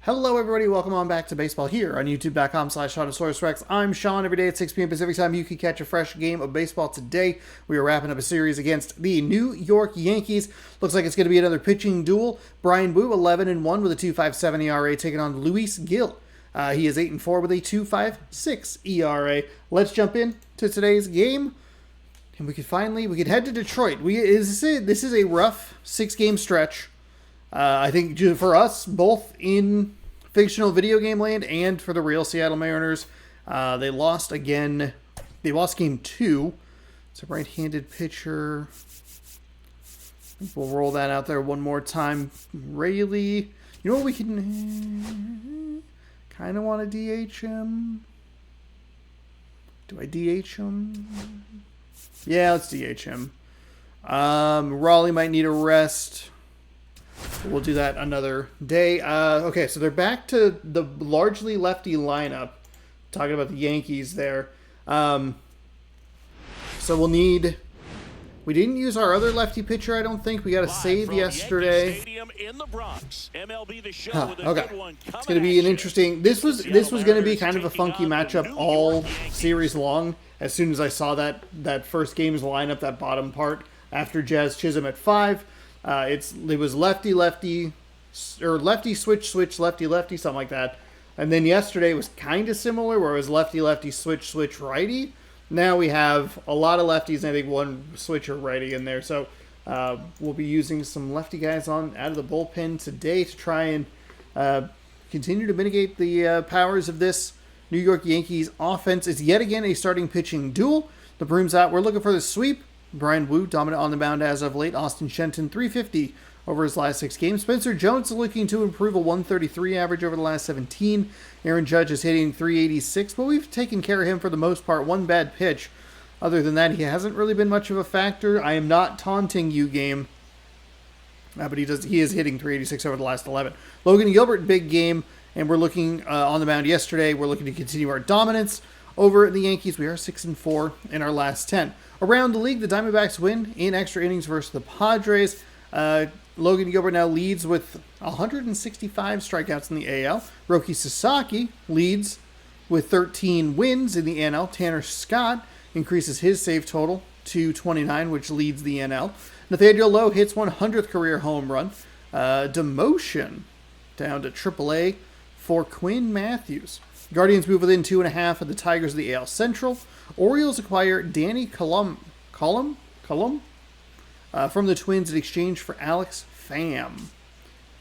Hello, everybody. Welcome on back to baseball here on youtube.com/SeanSaurusRex. I'm Sean. Every day at 6 p.m. Pacific time, you can catch a fresh game of baseball. Today, we are wrapping up a series against the New York Yankees. Looks like it's going to be another pitching duel. Brian Wu, 11-1 with a 2.57 ERA, taking on Luis Gil. He is 8-4 with a 2.56 ERA. Let's jump in to today's game. And we could head to Detroit. This is a rough 6-game stretch. I think for us, both in fictional video game land and for the real Seattle Mariners, they lost again. They lost game 2. It's a right-handed pitcher. We'll roll that out there one more time. Rayleigh. You know what we can... kind of want to DH him. Do I DH him? Yeah, let's DH him. Raleigh might need a rest. We'll do that another day. Okay, so they're back to the largely lefty lineup. Talking about the Yankees there. So we'll need... We didn't use our other lefty pitcher, I don't think. We got a save yesterday. MLB the show okay. It's going to be an interesting... This was going to be kind of a funky matchup all series long. As soon as I saw that first game's lineup, that bottom part, after Jazz Chisholm at 5... it was lefty, or lefty, switch, lefty, something like that. And then yesterday was kind of similar, where it was lefty, switch, righty. Now we have a lot of lefties, and I think one switcher righty in there. So we'll be using some lefty guys out of the bullpen today to try and continue to mitigate the powers of this New York Yankees offense. It's yet again a starting pitching duel. The broom's out. We're looking for the sweep. Brian Wu dominant on the mound as of late. Austin Shenton, 350 over his last 6 games. Spencer Jones is looking to improve a 133 average over the last 17. Aaron Judge is hitting 386, but we've taken care of him for the most part. One bad pitch. Other than that, he hasn't really been much of a factor. I am not taunting you, game. But he is hitting 386 over the last 11. Logan Gilbert, big game. And we're looking on the mound yesterday. We're looking to continue our dominance over the Yankees. We are 6-4 in our last 10. Around the league, the Diamondbacks win in extra innings versus the Padres. Logan Gilbert now leads with 165 strikeouts in the AL. Roki Sasaki leads with 13 wins in the NL. Tanner Scott increases his save total to 29, which leads the NL. Nathaniel Lowe hits 100th career home run. Demotion down to AAA for Quinn Matthews. Guardians move within 2.5 of the Tigers of the AL Central. Orioles acquire Danny Cullum from the Twins in exchange for Alex Pham.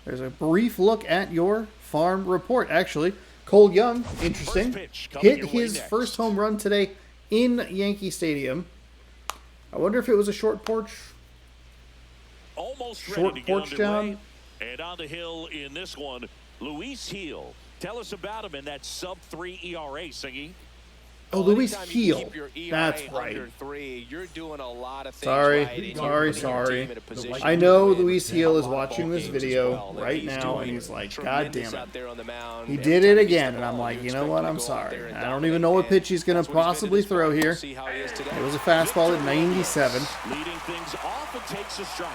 There's a brief look at your farm report. Actually, Cole Young, interesting, hit his first home run today in Yankee Stadium. I wonder if it was a short porch job. And on the hill in this one, Luis Gil. Tell us about him in that sub-3 ERA, Singy. Oh, Luis Gil. That's right. You're doing a lot of things Sorry. I know Luis Gil is watching this video right now, and he's like, God damn it. He did it again, and I'm like, you know what? I'm sorry. I don't even know what pitch he's going to possibly throw here. It was a fastball at 97. Leading things off and takes a strike.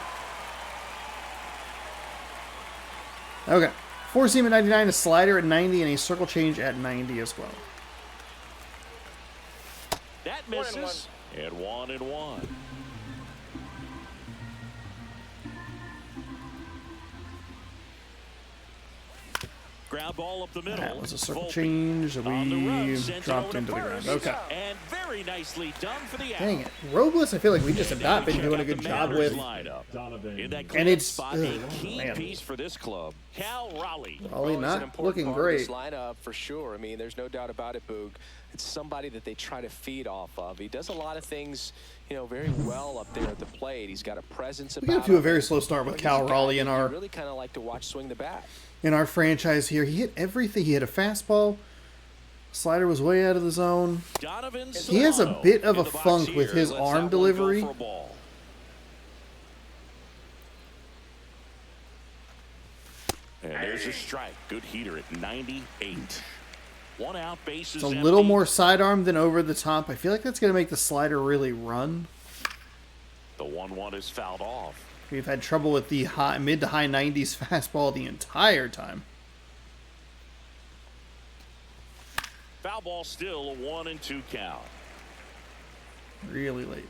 Okay. Four-seam at 99, a slider at 90, and a circle change at 90 as well. That misses. And 1-1. Ground ball up the middle. That was a circle change that we dropped into the ground. Okay. And very nicely done for the out. Dang it. Robles, I feel like we just have not been doing a good job with. And it's a key piece for this club. Cal Raleigh. Raleigh not looking great. Lineup for sure. I mean, there's no doubt about it, Boog. It's somebody that they try to feed off of. He does a lot of things, very well up there at the plate. He's got a presence about him. We got to a very slow start with Cal Raleigh in our. Really kind of like to watch swing the bat. In our franchise here, he hit everything. He hit a fastball. Slider was way out of the zone. He has a bit of a funk with his arm delivery. And there's a strike. Good heater at 98. One out, base is it's a little more sidearm than over the top. I feel like that's going to make the slider really run. The 1-1 is fouled off. We've had trouble with the mid to high 90s fastball the entire time. Foul ball, still a 1-2 count. Really late.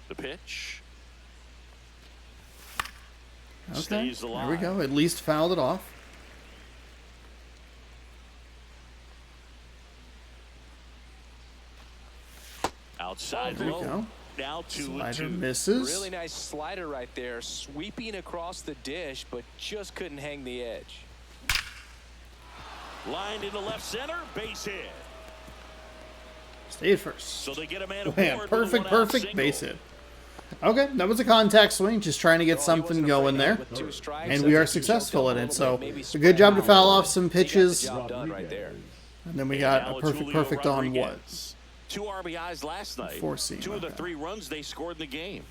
The pitch. Okay, Stays there alive. we go. At least fouled it off. Outside There we low. go. Now 2-2. Slider misses. Really nice slider right there, sweeping across the dish, but just couldn't hang the edge. Lined into left center, base hit. Stay at first. So they get a man Man, aboard. perfect base hit. Okay, that was a contact swing, just trying to get Well, he something wasn't going afraid there. with 2 strikes. And we are I think he successful choked in up it, a so little bit, maybe a good job to spread foul out. off some He got the pitches. job done right there. And then we got Now a it's perfect Julio on what? Rodriguez. 2 RBIs last night. Four-seam, 2 of the okay. 3 runs they scored in the game.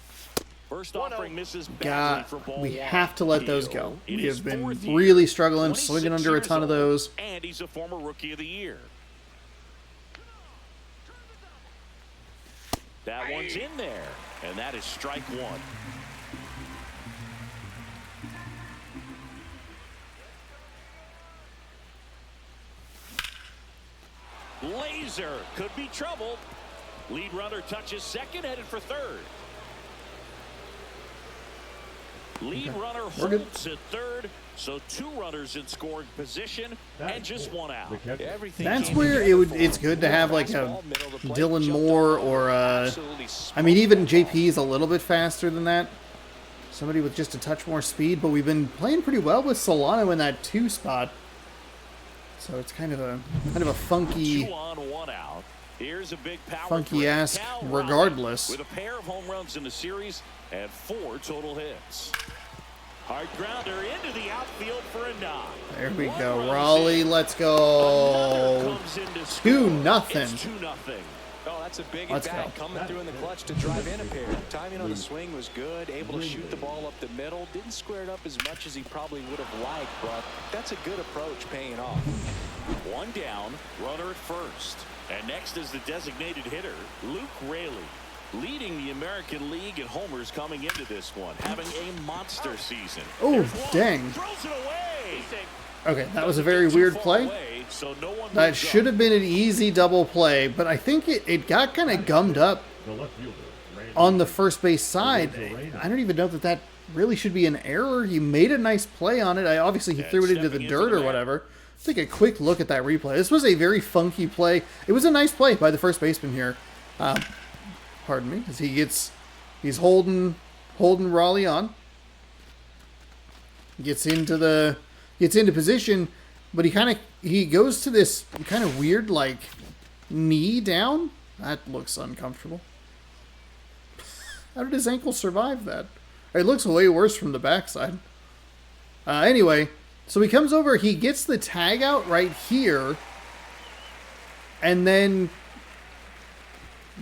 First offering misses badly God, for ball we 1. have to let those go. It We is have been 4th year, really struggling, 26 swinging under a years ton of old, those. And he's a former Rookie of the Year. That one's in there, and that is strike 1. Laser could be trouble. Lead runner touches second, headed for third. Lead runner holds at third, so 2 runners in scoring position and just 1 out. Everything That's came where together it's for good him. to have like a Fastball, middle of the plate, Dylan jumped Moore on, or absolutely I mean, even smoked JP is a little bit faster than that. Somebody with just a touch more speed, but we've been playing pretty well with Solano in that 2 spot. So it's kind of a funky, 2 on, 1 out. Here's a big power funky-ass threat. Cal regardless. Raleigh with a pair of home runs in the series and 4 total hits. Hard grounder into the outfield for a knock. There we 1 go, runs Raleigh. in. Let's Another go. comes in to 2-0. score. It's 2-0. Oh, that's a big Let's at-bat go. coming through in the clutch to drive in a pair. Timing on the swing was good, able to shoot the ball up the middle. Didn't square it up as much as he probably would have liked, but that's a good approach paying off. 1 down, runner at first. And next is the designated hitter, Luke Raley, leading the American League in homers coming into this one, having a monster season. Oh, There's one. dang. Throws it away. Okay, that was a very weird play. Away, so no one That moves should up. have been an easy double play, but I think it got kind of gummed up on the first base side. I don't even know that really should be an error. He made a nice play on it. Obviously, he threw it into the stepping into dirt the or net. whatever. Take a quick look at that replay. This was a very funky play. It was a nice play by the first baseman here. Pardon me, as he's holding Raleigh on. Gets into position, but he goes to this kind of weird like knee down. That looks uncomfortable. How did his ankle survive that? It looks way worse from the backside. Anyway, so he comes over, he gets the tag out right here, and then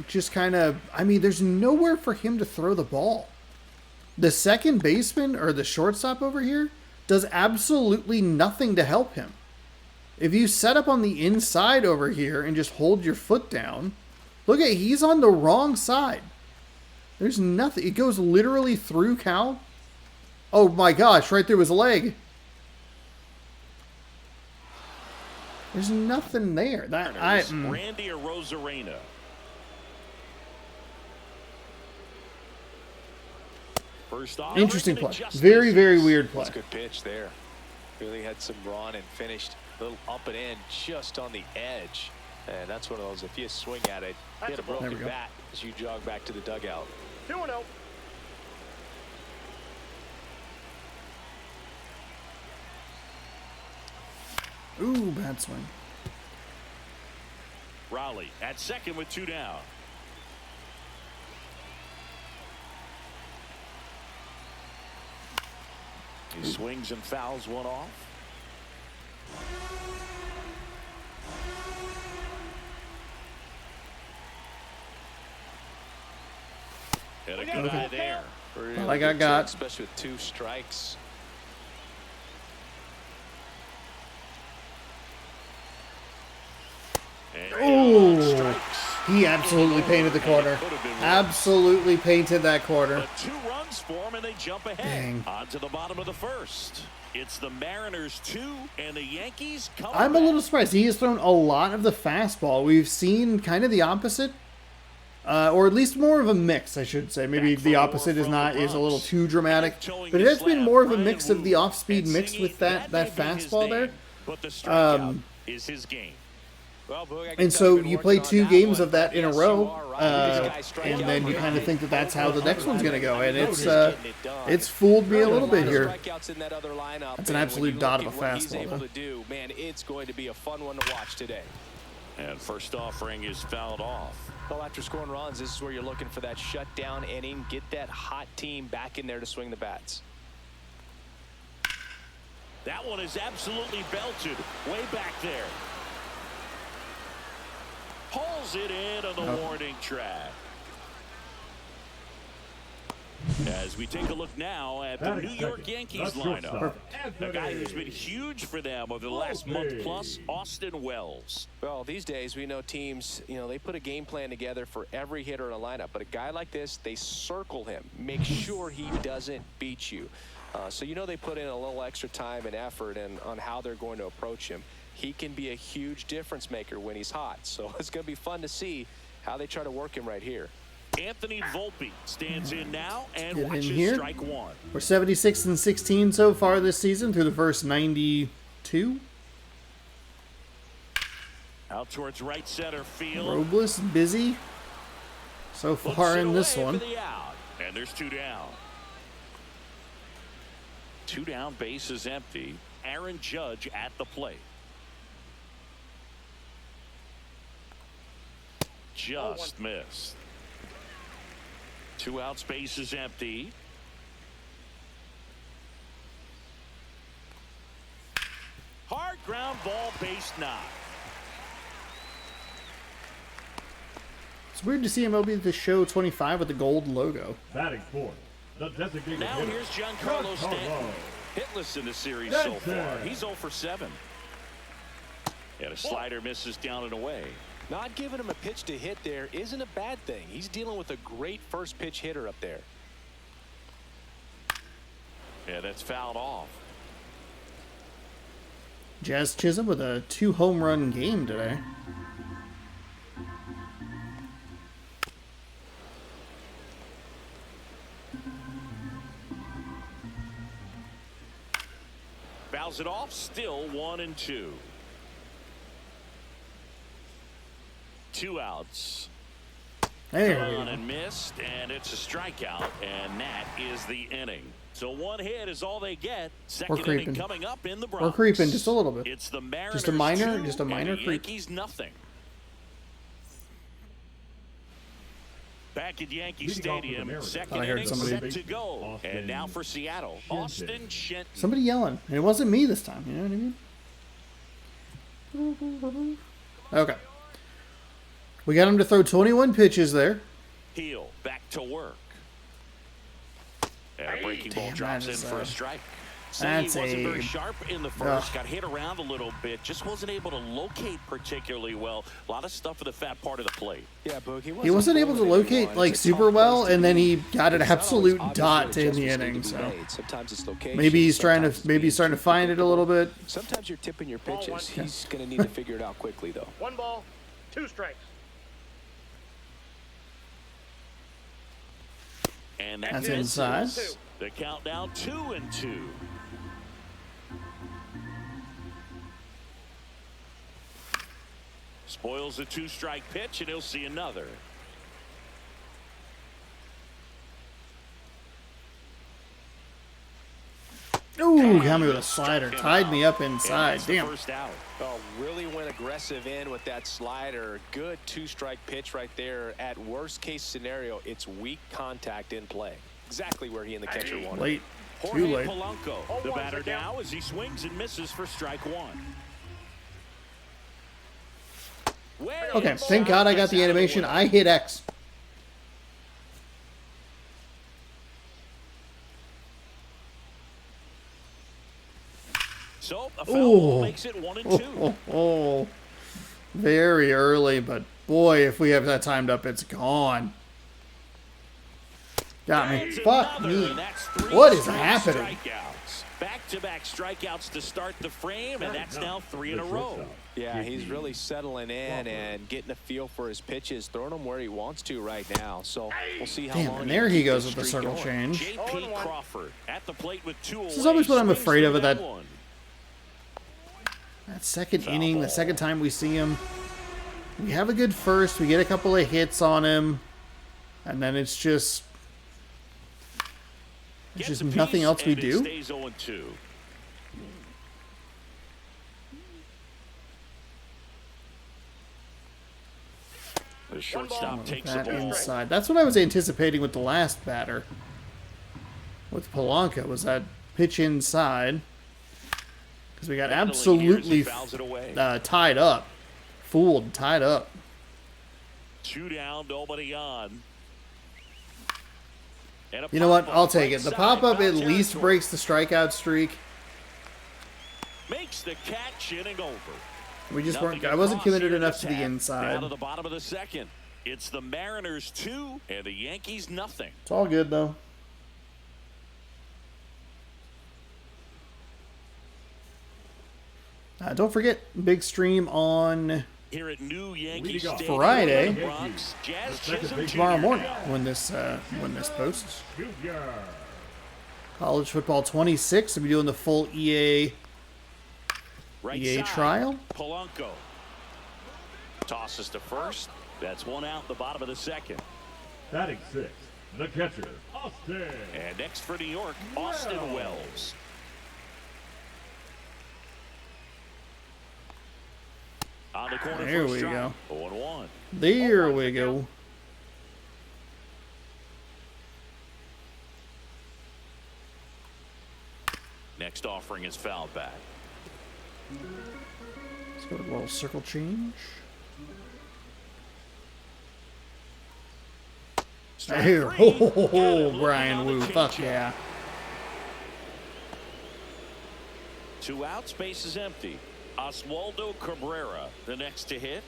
just kind of, I mean, there's nowhere for him to throw the ball. The second baseman, or the shortstop over here, does absolutely nothing to help him. If you set up on the inside over here and just hold your foot down, look at, he's on the wrong side. There's nothing. It goes literally through Cal. Oh my gosh, right through his leg. There's nothing there. Randy Arozarena. First off, Interesting play. adjustment. Very, very weird play. That's a good pitch there. Really had some run and finished a little up and in just on the edge. And that's one of those, if you swing at it, hit a broken go. bat as you jog back to the dugout. 2-0. Ooh, bad swing. Raleigh at second with 2 down. He swings and fouls one off. And a good eye there. Really Like I good got. swing, especially with 2 strikes. And Ooh. strikes. He absolutely painted the corner. Absolutely painted that corner. 2 runs for him, and they jump ahead. Dang. On to the bottom of the first. It's the Mariners 2 and the Yankees coming I'm a back. little surprised. He has thrown a lot of the fastball. We've seen kind of the opposite. Or at least more of a mix, I should say. Maybe the opposite is a little too dramatic. But it has been more of a mix of the off-speed mixed with that fastball there. But the strikeout is his game. Well, Boog, And so you play 2 games of that in a row, and then you kind of think that that's how the next one's going to go. And it's fooled me a little bit here. That's an absolute dot of a fastball, though. Man, it's going to be a fun one to watch today. And first offering is fouled off. Well, after scoring runs, this is where you're looking for that shutdown inning. Get that hot team back in there to swing the bats. That one is absolutely belted way back there. Pulls it in on the warning track. As we take a look now at the New York Yankees lineup. A guy who's been huge for them over the last month plus, Austin Wells. Well, these days we know teams, they put a game plan together for every hitter in a lineup. But a guy like this, they circle him, make sure he doesn't beat you. So they put in a little extra time and effort on how they're going to approach him. He can be a huge difference maker when he's hot. So it's going to be fun to see how they try to work him right here. Anthony Volpe stands in now and Get in watches here. strike one. We're 76-16 so far this season through the first 92. Out towards right center field. Robles busy so far in this one. And there's 2 down. 2 down, base is empty. Aaron Judge at the plate. Just missed. 2 outs, base is empty. Hard ground ball, base knock. It's weird to see MLB the show 25 with the gold logo. Batting fourth, the designated Now hitter, here's Giancarlo Stanton. Hitless in the series so far. He's 0 for 7. And a slider misses down and away. Not giving him a pitch to hit there isn't a bad thing. He's dealing with a great first pitch hitter up there. Yeah, that's fouled off. Jazz Chisholm with a 2 home run game today. Fouls it off, still 1-2. 2 outs. There On we go. and missed, and it's a strikeout, and that is the inning. So 1 hit is all they get. Second inning creeping. coming up in the Bronx. We're creeping just a little bit. It's the Mariners Just a minor 2 minor and the creep. Yankees nothing. Back at Yankee Leading off with the Stadium, Mariners. second Thought I heard inning somebody- set to go. And now for Seattle, Austin Shenton. Somebody yelling. And it wasn't me this time. You know what I mean? Okay. We got him to throw 21 pitches there. Heel back to work. And a breaking ball Damn, drops that in is, for a strike. that's He wasn't a- very sharp in the first. Got hit around a little bit. Just wasn't able to locate particularly well. A lot of stuff for the fat part of the plate. Yeah, Boog, He wasn't able to locate like super well, and then he got an absolute dot to end the inning. So sometimes it's location, maybe he's starting sometimes to find it a little bit. Sometimes you're tipping your pitches. He's going to need to figure it out quickly, though. 1 ball, 2 strikes. And that That's misses. inside. The count now 2-2. Spoils a 2-strike pitch, and he'll see another. Ooh, got me with a slider. Tied me up inside. Damn. First out. Oh, really went aggressive in with that slider. Good 2-strike pitch right there. At worst case scenario, it's weak contact in play. Exactly where he and the catcher wanted. Late. Too Jorge late. Polanco, the batter now as he swings and misses for strike 1. Way Okay, inside, thank God I got the gets out of animation. way. I hit X. So a foul ball Ooh. makes it 1-2. Oh, very early, but Boy, if we have that timed up, it's gone. Got me. Fuck me. What is happening? Back-to-back strikeouts to start the frame, and that's now 3 in a row. Yeah, he's really settling in and getting a feel for his pitches, throwing them where he wants to right now. So we'll see how long. And there he goes with the circle change. J.P. Crawford at the plate with 2 away. This is always what I'm afraid of. That second inning, the second time we see him, we have a good first. We get a couple of hits on him, and then it's just nothing else we do. Stays 0-2. The shortstop takes the That ball inside. That's what I was anticipating with the last batter. With Polanco, was that pitch inside. Because we got absolutely tied up. Fooled, tied up. 2 down, nobody on. You know what? I'll take it. The pop-up at least breaks the strikeout streak. Makes the catch, inning over. We just weren't. I wasn't committed enough to the inside. Down to the bottom of the second. It's the Mariners 2 and the Yankees nothing. It's all good though. Don't forget, big stream on Here at New Yankee Stadium, Friday. Bronx, Tomorrow morning when this posts. College football 26. We'll be doing the full EA trial. Polanco tosses to first. That's 1 out, the bottom of the second. Batting 6, the catcher, Austin. And next for New York, Austin Wells. On the corner. There we go. 0-1. There we go. Next offering is fouled back. Let's go with a little circle change. Here. Oh, Brian Wu. Fuck yeah. 2 outs, base is empty. Oswaldo Cabrera, the next to hit.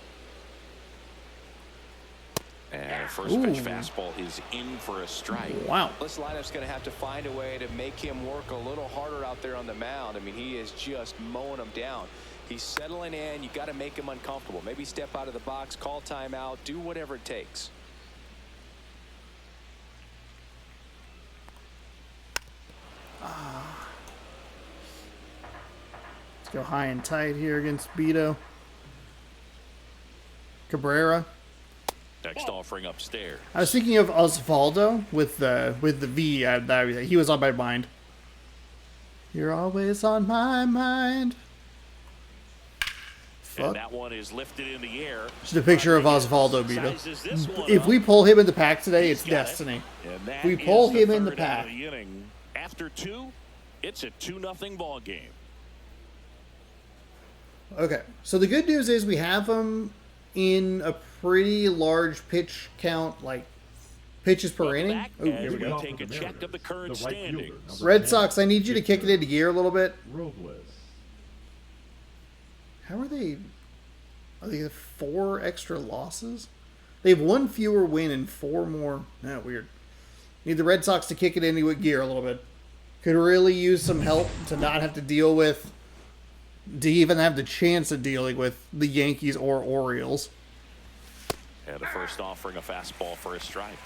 And first pitch fastball is in for a strike. Wow. This lineup's going to have to find a way to make him work a little harder out there on the mound. I mean, he is just mowing them down. He's settling in. You got to make him uncomfortable. Maybe step out of the box, call timeout, do whatever it takes. Let's go high and tight here against Beto. Cabrera. Next offering upstairs. I was thinking of Osvaldo with the V. He was on my mind. You're always on my mind. Fuck. And that one is lifted in the air. Just a picture of Osvaldo Beto. If we pull him in the pack today, it's destiny. If we pull him in the pack. After 2, it's a 2-0 ball game. Okay, so the good news is we have him in a pretty large pitch count, like pitches per inning. Oh, here we go. Take a check of the current standings. Red Sox, I need you to kick it into gear a little bit. How are they? Are they 4 extra losses? They have 1 fewer win and 4 more. No, weird. Need the Red Sox to kick it into gear a little bit. Could really use some help to not have to deal with, to even have the chance of dealing with the Yankees or Orioles. And the first offering a fastball for a strike.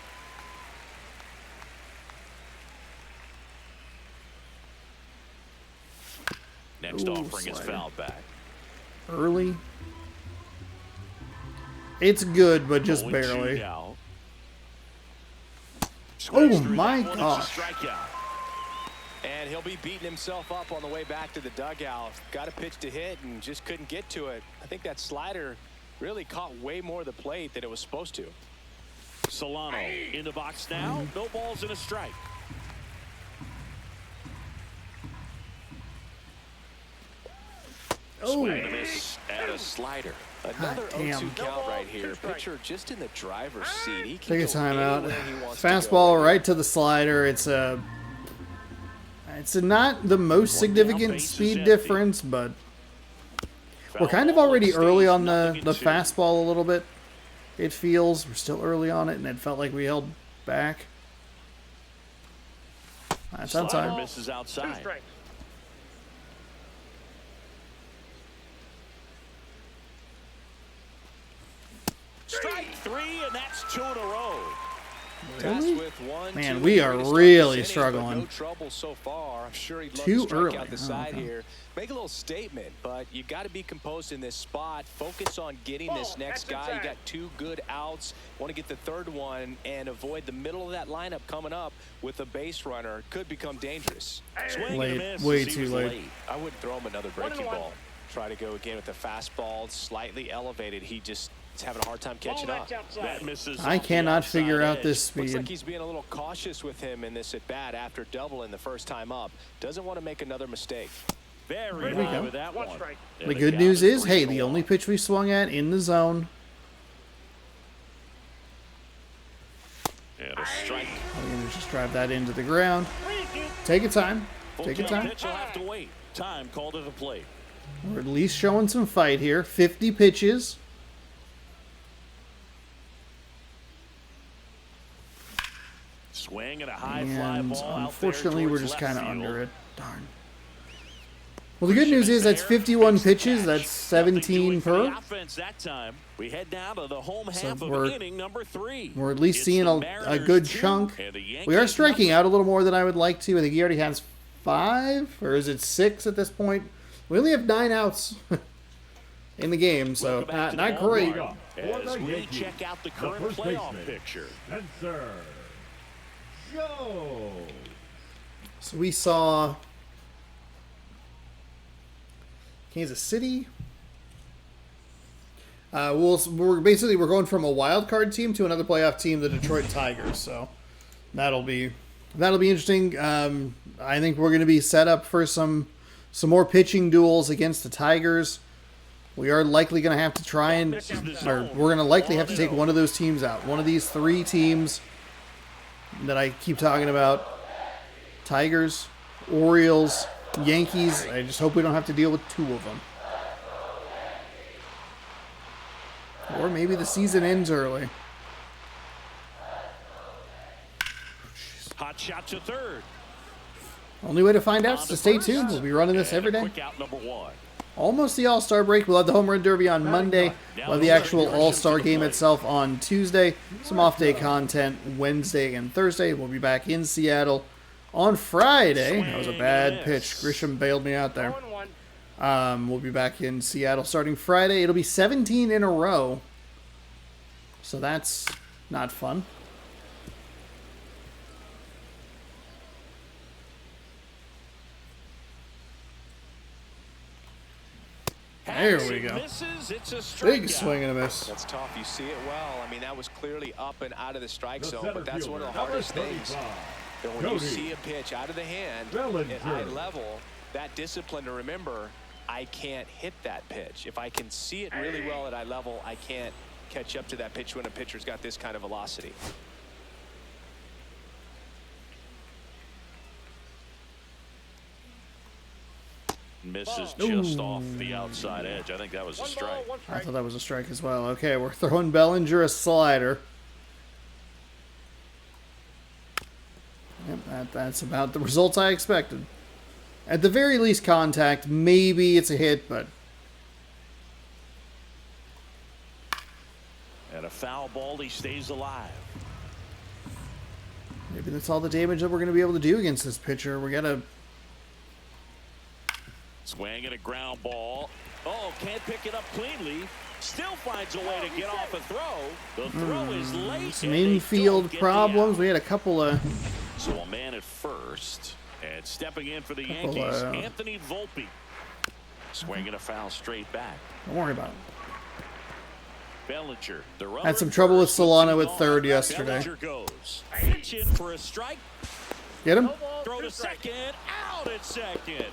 Next offering is fouled back. Early. It's good, but just barely. Oh my gosh. And he'll be beating himself up on the way back to the dugout. Got a pitch to hit and just couldn't get to it. I think that slider really caught way more of the plate than it was supposed to. Solano in the box now. No balls and a strike. Swing and a miss at a slider. Another 0-2 count right here. Pitcher just in the driver's seat. He can take a timeout. Fastball right to the slider. It's not the most significant speed difference, but we're kind of already early on the fastball a little bit. it feels. We're still early on it, and it felt like we held back. That's outside. Misses outside. Strike three, and that's 2 in a row. Really? Man, we are really struggling. No trouble so far. I'm sure he'd love Too to strike early. out the side here. Make a little statement, but you got to be composed in this spot. Focus on getting this next guy. You got 2 good outs. Want to get the third one and avoid the middle of that lineup coming up with a base runner. Could become dangerous. Late, way too late. I wouldn't throw him another breaking ball. Try to go again with the fastball, slightly elevated. He's having a hard time catching up. That misses. I cannot figure out this speed. Looks like he's being a little cautious with him in this at bat after doubling the first time up. Doesn't want to make another mistake. Very There we high go. with that one. The good news is, hey, the only pitch we swung at in the zone. And a strike. We're going to just drive that into the ground. Take your time. Take your time. Pitch will have to wait. Time called at the plate. We're at least showing some fight here. 50 pitches. Swing and a high fly And ball. unfortunately, we're just kind of under it. Darn. Well, the good news is that's 51 pitches. That's 17 per. Offense that time. We head down to the home So half of we're- inning number 3. We're at least It's seeing the a Mariners good 2 chunk. and the We are Yankees striking nothing. out a little more than I would like to. I think he already has 5, or is it 6 at this point? We only have 9 outs in the game, so Welcome back to the not ball great. park As we check out the current first playoff baseman. picture. Spencer Jones. So we saw Kansas City. We're going from a wild card team to another playoff team, the Detroit Tigers. So that'll be interesting. I think we're going to be set up for some more pitching duels against the Tigers. We are likely going to have to try and, or we're going to likely have to take one of those teams out. One of these 3 teams that I keep talking about. Tigers, Orioles, Yankees. I just hope we don't have to deal with 2 of them. Or maybe the season ends early. Hot shot to third. Only way to find out is to stay tuned. We'll be running this every day. Quick out number 1. Almost the All-Star break. We'll have the Home Run Derby on Monday. We'll have the actual All-Star game itself on Tuesday. Some off-day content Wednesday and Thursday. We'll be back in Seattle on Friday. That was a bad pitch. Grisham bailed me out there. We'll be back in Seattle starting Friday. It'll be 17 in a row. So that's not fun. There we go. Misses, it's a Big strikeout. swing and a miss. That's tough. You see it well. I mean, that was clearly up and out of the strike The zone, center but that's one of the fielder, hardest number things. 35, And when you Cody see a pitch out of the hand Bellinger. at eye level, that discipline to remember, I can't hit that pitch. If I can see it really well at eye level, I can't catch up to that pitch when a pitcher's got this kind of velocity. Misses just off the outside edge. I think that was a strike. I thought that was a strike as well. Okay, we're throwing Bellinger a slider. Yep, that's about the results I expected. At the very least, contact. Maybe it's a hit, but And a foul ball, he stays alive. maybe that's all the damage that we're going to be able to do against this pitcher. We got to. Swing and a ground ball. Oh, can't pick it up cleanly. Still finds a way to get off a throw. The throw is late. Some and they infield don't get the problems. out. We had a couple of. So a man at first. And stepping in for the Couple, Yankees, Anthony Volpe. Swinging a foul straight back. Don't worry about it. Bellinger. The runner Had some at trouble with first, Solano puts at him third on. yesterday. Bellinger goes. Pitch in for a strike. Get him? Throw to second. Out at second.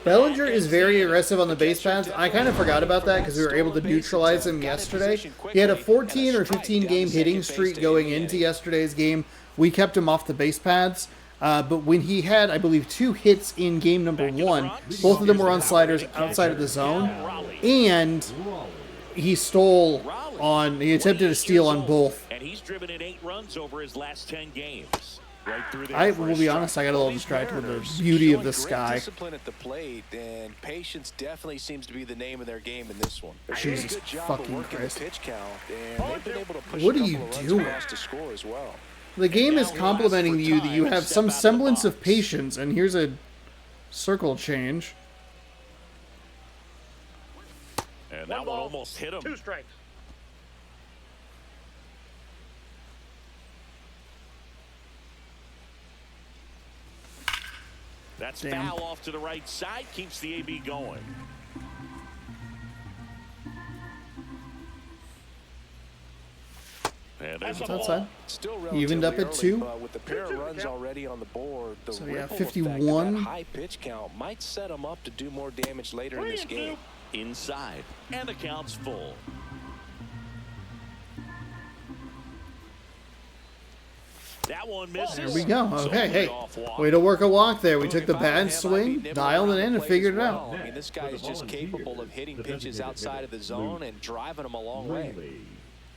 Bellinger is very aggressive on the base paths. I kind of forgot about that because we were able to neutralize him yesterday. He had a 14 or 15 game hitting streak going into yesterday's game. We kept him off the base paths. But when he had, I believe, 2 hits in game number 1, both of them were on sliders outside of the zone. And he stole on, he attempted to steal on both. And he's driven in 8 runs over his last 10 games. Right through there I for will a be strike. honest, I got a little distracted with the beauty Showing of the great sky. discipline at the plate, and patience definitely seems to be the name of their game in this one. They're doing a Jesus good job of fucking working Christ. the pitch count, and they've been able to push What a are couple you of runs doing? across to score as well. The game now is he'll complimenting ask for you that time you and have step some out of the semblance of box. patience, and here's a circle change. And that one almost hit him. 2 strikes. That's Damn. foul off to the right side. Keeps the AB going. And there's a It's ball. outside. Still Evened up relatively at early, 2. but with the pair of runs already on the board, the So, yeah, ripple effect of 51. that high pitch count might set them up to do more damage later in this game. Inside. And the count's full. That one misses. There we go. So Okay, hey, leadoff walk. way to work a walk there. We Look, took the if I were him, bad I'd swing, be nibbling dialed it around in, the and plate figured as it well. out. I mean, this guy is just capable of hitting pitches outside of the zone and driving them a long way.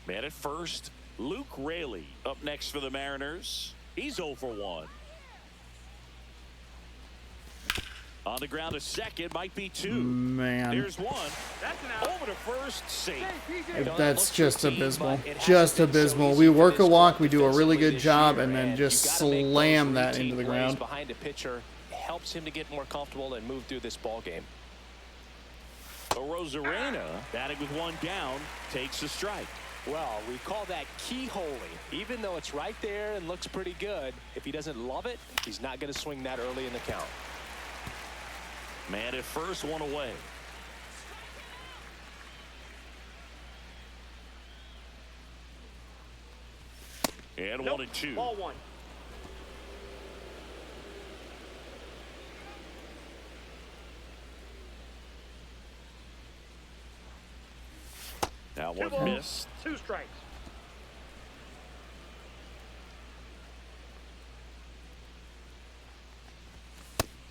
Man at first, Luke Raley up next for the Mariners. He's 0 for 1. On the ground to second, might be 2. Man, There's 1. Over to first, safe. that's just abysmal. Just abysmal. We work a walk, we do a really good job, and then just slam that into the ground. Behind a pitcher helps him to get more comfortable and move through this ball game. Rosarena, batting with 1 down, takes the strike. Well, we call that keyholing. Even though it's right there and looks pretty good, if he doesn't love it, he's not going to swing that early in the count. Man at first, 1 away. And 1 and 2. Ball 1. Now 2 1 balls, missed. 2 strikes.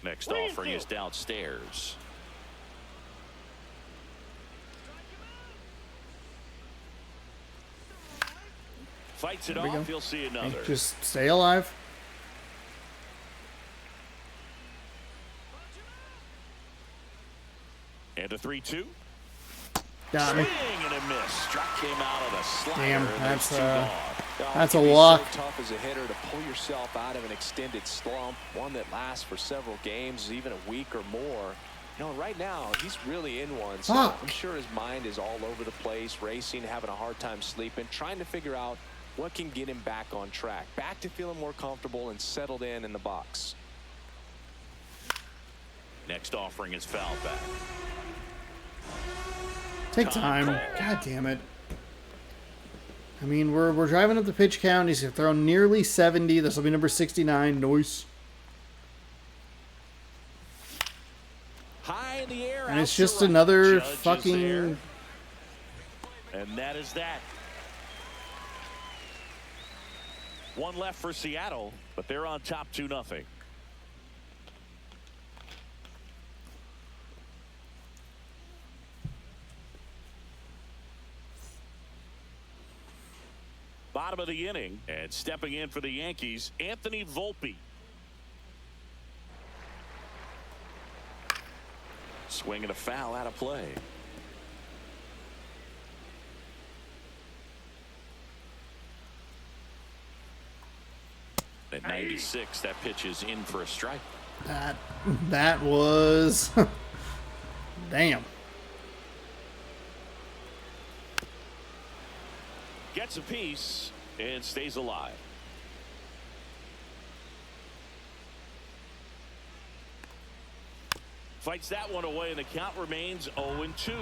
Next offering is downstairs. Fights it There we off. go. You'll see Hey, another. just stay alive. And a 3-2. Got me. Swing and a miss. Strike came out of the slider. Damn, and that's, there's 2 gone. That's It a can be walk. So tough as a hitter to pull yourself out of an extended slump, one that lasts for several games, even a week or more. You know, right now he's really in one. So Fuck. I'm sure his mind is all over the place, racing, having a hard time sleeping, trying to figure out what can get him back on track, back to feeling more comfortable and settled in the box. Next offering is foul back. Take time. God damn it. I mean, we're driving up the pitch count. He's thrown nearly 70. This will be number 69. Nice. High in the air. And it's out just to right. another Judge is fucking... there. And that is that. 1 left for Seattle, but they're on top 2-0. Bottom of the inning, and stepping in for the Yankees, Anthony Volpe. Swinging a foul out of play. At 96, that pitch is in for a strike. That was... Damn. Gets a piece and stays alive. Fights that one away, and the count remains 0-2.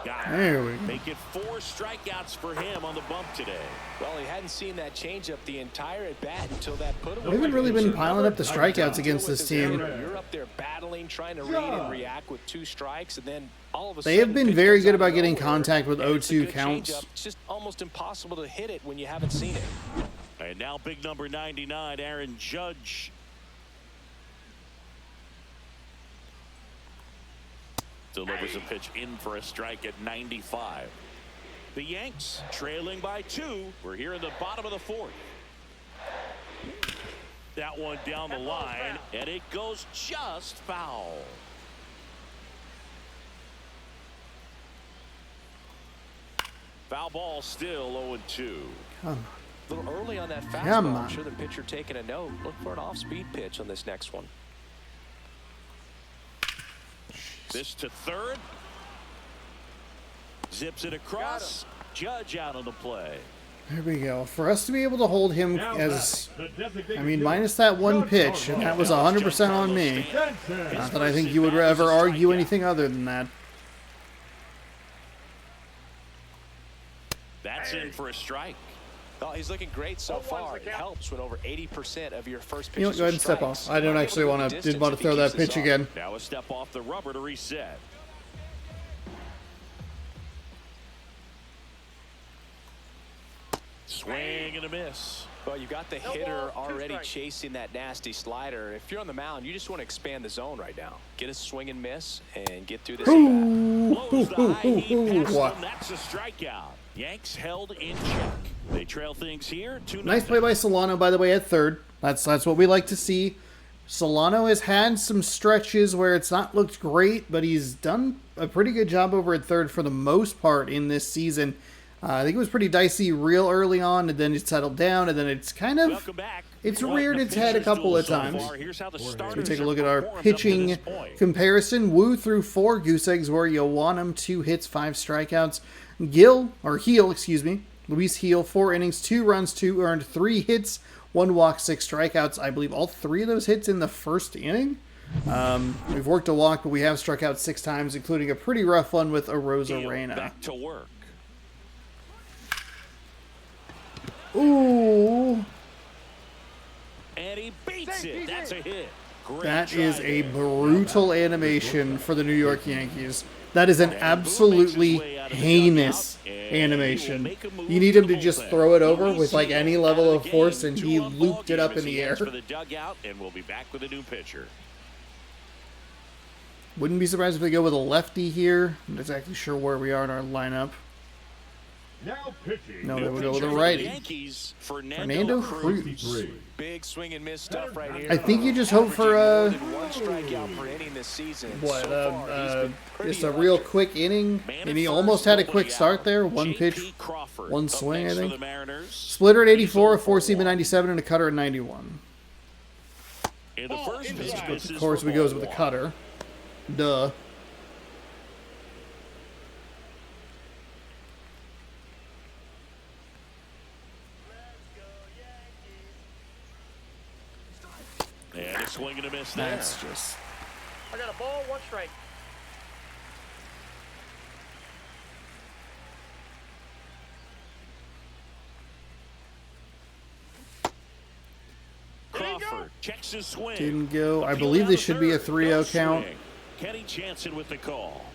There we go. Make it 4 strikeouts for him on the bump today. Well, he hadn't seen that changeup the entire at bat until that put away. We haven't really been piling up the strikeouts against this team. You're up there battling, trying to read and react with 2 strikes, and then all of a They sudden have been pitch very comes good out about of getting nowhere, contact with and it's a 0-2 good counts. changeup. It's just almost impossible to hit it when you haven't seen it. And now big number 99, Aaron Judge. Delivers a pitch in for a strike at 95. The Yanks trailing by 2. We're here in the bottom of the 4th. That one down the line, and it goes just foul. Foul ball, still 0-2. A little early on that Come fastball. on. I'm sure the pitcher taking a note. Look for an off-speed pitch on this next one. This to third. Zips it across. Judge out on the play. There we go. For us to be able to hold him Now as, back, the designated I mean, hitter, minus that one Judge pitch, and that was 100% on me. Stanton. Not that I think you would ever argue anything other than that. That's in for a strike. Oh, he's looking great so far. It helps when over 80% of your first pitches You know what, go ahead and step off. I don't actually want to, didn't want to throw that pitch again. Now a step off the rubber to reset. Swing and a miss. Well, you've got the hitter already chasing that nasty slider. If you're on the mound, you just want to expand the zone right now. Get a swing and miss and get through this at bat. Blows the high heat past What? him. That's a strikeout. Yanks held in check. They trail things here. 2-0. Nice play by Solano, by the way, at third. That's what we like to see. Solano has had some stretches where it's not looked great, but he's done a pretty good job over at third for the most part in this season. I think it was pretty dicey real early on, and then it settled down, and then it's kind of, Welcome back. it's Welcome reared to its head a pitcher's couple duel of so times. far. Here's how the We starters take a have look at our performed up to pitching this point. comparison. Wu threw 4 goose eggs where you want him, 2 hits, 5 strikeouts. Heel, Luis Heel, 4 innings, 2 runs, 2 earned, 3 hits, 1 walk, 6 strikeouts. I believe all 3 of those hits in the first inning. We've worked a walk, but we have struck out 6 times, including a pretty rough one with Arosa Heel Reyna. back to work. Ooh, And he beats it. That's a hit. Great that try is a there. brutal animation for the New York Yankees. That is an absolutely heinous animation. You need him to just throw it over with like any level of force, and he looped it up in the air. For the dugout, and we'll be back with a new pitcher. Wouldn't be surprised if they go with a lefty here. I'm not exactly sure where we are in our lineup. Now pitching. No, they New would go with pitcher a for the righty. Yankees, Fernando Cruz. 63. Big swing and miss stuff right here. I think you just hope for More than 1 strikeout per inning this season. what, So far, he's been pretty just a real electric. quick inning, Man and at he first, almost had a nobody quick start out. there. One J.P. pitch, Crawford one up swing, I next for think. the Mariners. Splitter at 84, He's 4 seam at 0 for 97, and a cutter at 91. In the first pitch, misses Of course, for we goes ball with a 1. cutter. Duh. And a swing and a miss there. That's just. I got a ball, 1 strike. Crawford checks his swing. Didn't go. I Appeal believe down this the should be a third. 3-0 No count. swing. Kenny Jansen with the call.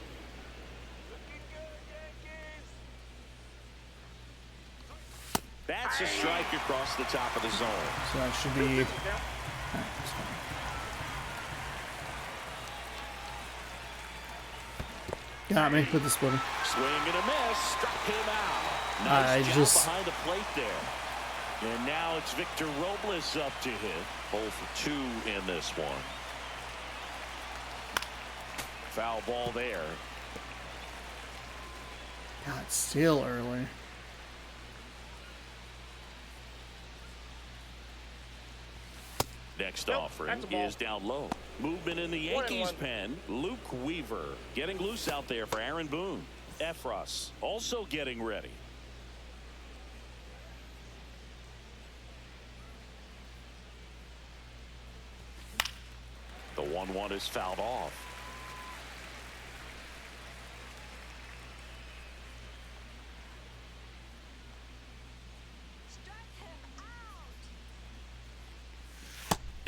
That's a strike across the top of the zone. So that should be. Got me with the splitter. Swing and a miss. Struck him out. I Nice job just- behind the plate there. And now it's Victor Robles up to hit. 0 for 2 in this one. Foul ball there. God, still early. Next Nope, offering that's a ball. is down low. Movement in the Yankees pen. Luke Weaver getting loose out there for Aaron Boone. Efros also getting ready. The 1-1 is fouled off.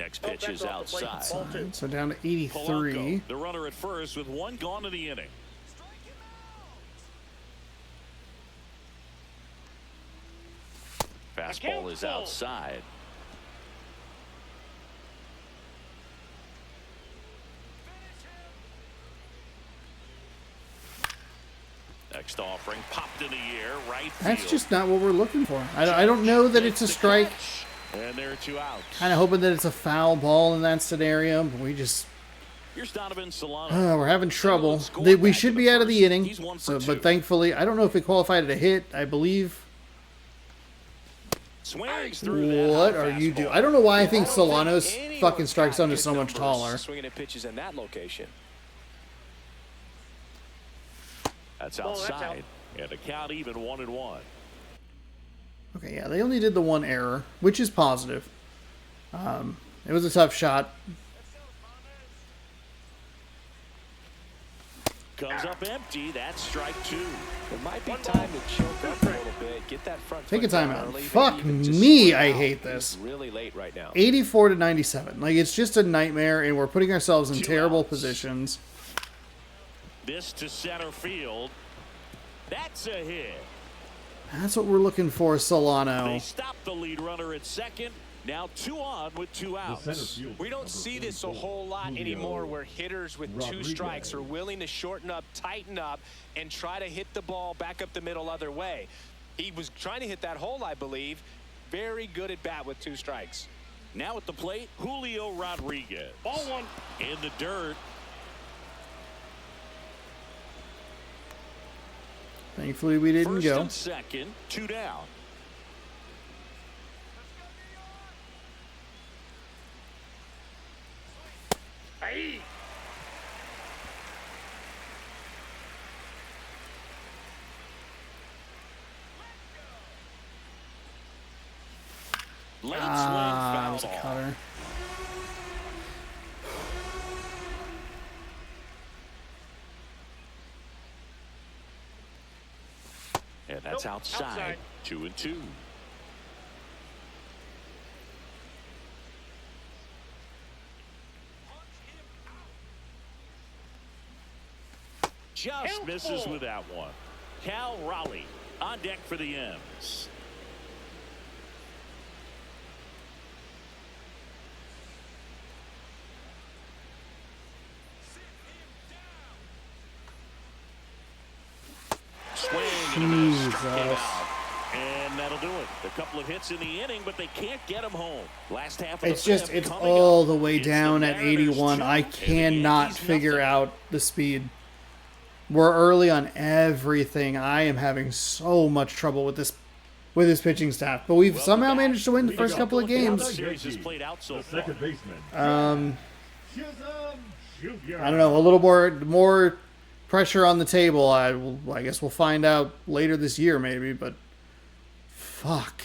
Next pitch is outside. So down to 83. Polanco, the runner at first with one gone in the inning. Fastball is outside. Next offering popped in the air, right field. That's just not what we're looking for. I don't know that it's a strike. And there are 2 outs. Kind of hoping that it's a foul ball in that scenario, but we just... Here's Donovan Solano. we're having trouble. We should be out of the inning, but thankfully, I don't know if we qualified at a hit. I believe... Swings through What are you doing? I don't know why I think Solano's fucking strike zone is so much taller. Swinging at pitches in that location. That's outside. And a count even 1-1. Okay, yeah, they only did the one error, which is positive. It was a tough shot. Comes up empty. That's strike 2. It might be time to choke up a little bit. Get that front Take a foot down timeout. early, Fuck maybe even just me, swing I out. hate this. He's really late right now. 84 to 97. Like, it's just a nightmare, and we're putting ourselves in 2 terrible outs. positions. This to center field. That's a hit. That's what we're looking for, Solano. They stop the lead runner at second. Now 2 on with 2 The center outs. fielder, We don't number see this a 44, whole lot Julio anymore where hitters with 2 Rodriguez. strikes are willing to shorten up, tighten up, and try to hit the ball back up the middle other way. He was trying to hit that hole, I believe. Very good at bat with 2 strikes. Now at the plate, Julio Rodriguez. Ball 1. In the dirt. Thankfully, we didn't First go. and second, 2 down. Hey. Late swing, That foul was a ball. cutter. And that's Nope, outside. outside. 2-2. Just Count misses 4. with that one. Cal Raleigh on deck for the M's. Swing and a miss. Struck him Jesus. out. And that'll do it. A couple of hits in the inning, but they can't get him home. Last half of It's the just, fifth it's coming all up. the way It's the down at Mariners 81. 2 I and the cannot Yankees figure nothing. out the speed. We're early on everything. I am having so much trouble with this pitching staff. But we've somehow managed to win the first couple of The games. series has played out so The far. second baseman. Chisholm Jr. I don't know, a little more pressure on the table. I guess we'll find out later this year maybe, but fuck.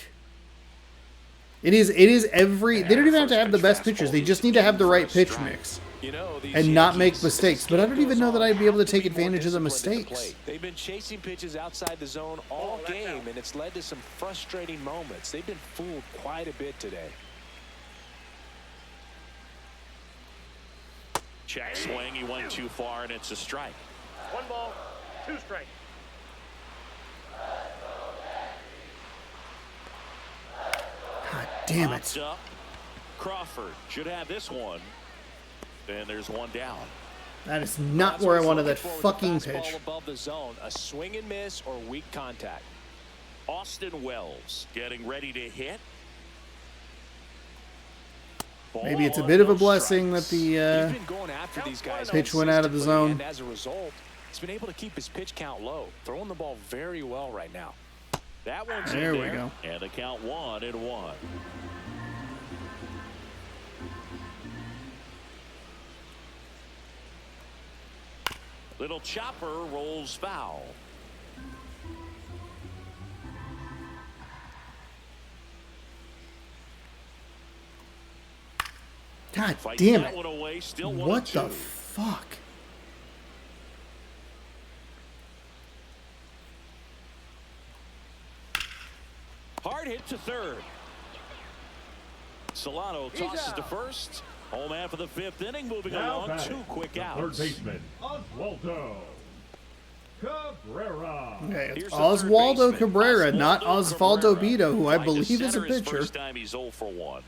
It is every, they don't even have to have the best pitchers. They just need to have the right pitch mix You know, these and not make Yankees, mistakes. this But I game don't even goes know that on, I'd be able to have take be more advantage of the disciplined at the mistakes. plate. They've been chasing pitches outside the zone all game, and it's led to some frustrating moments. They've been fooled quite a bit today. Check swing. He went too far, and it's a strike. 1 ball, 2 strikes. God damn Pops it. up. Crawford should have this one. And there's one down. That is not That's where I what wanted we're that looking for fucking with the fastball pitch. above the zone, a swing and miss or weak contact. Austin Wells getting ready to hit. Ball Maybe it's a one, bit of a no blessing that strikes. He's the been going after these guys pitch went out of the consistently, zone. and as a result, he's been able to keep his pitch count low, throwing the ball very well right now. That one's There in we there. go. And the count 1-1. Little chopper rolls foul. God Fights damn that it. one away, still What 1-2. the fuck? Hard hit to third. Solano tosses to first. Home half of the 5th inning, moving Now along. batting, 2 quick the outs. third baseman, Oswaldo Cabrera. Okay, Here's it's the third Oswaldo baseman, Cabrera, not Osvaldo Cabrera. Bido, who I Fly to believe is a center his pitcher. First time he's 0 for 1.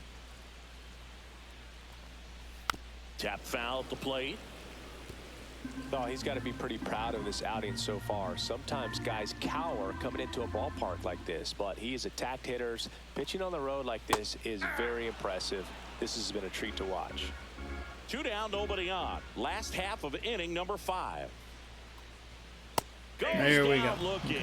Tap foul at the plate. Oh, he's got to be pretty proud of this outing so far. Sometimes guys cower coming into a ballpark like this, but he has attacked hitters. Pitching on the road like this is very impressive. This has been a treat to watch. 2 down, nobody on. Last half of inning number 5. Goes There we down go. looking.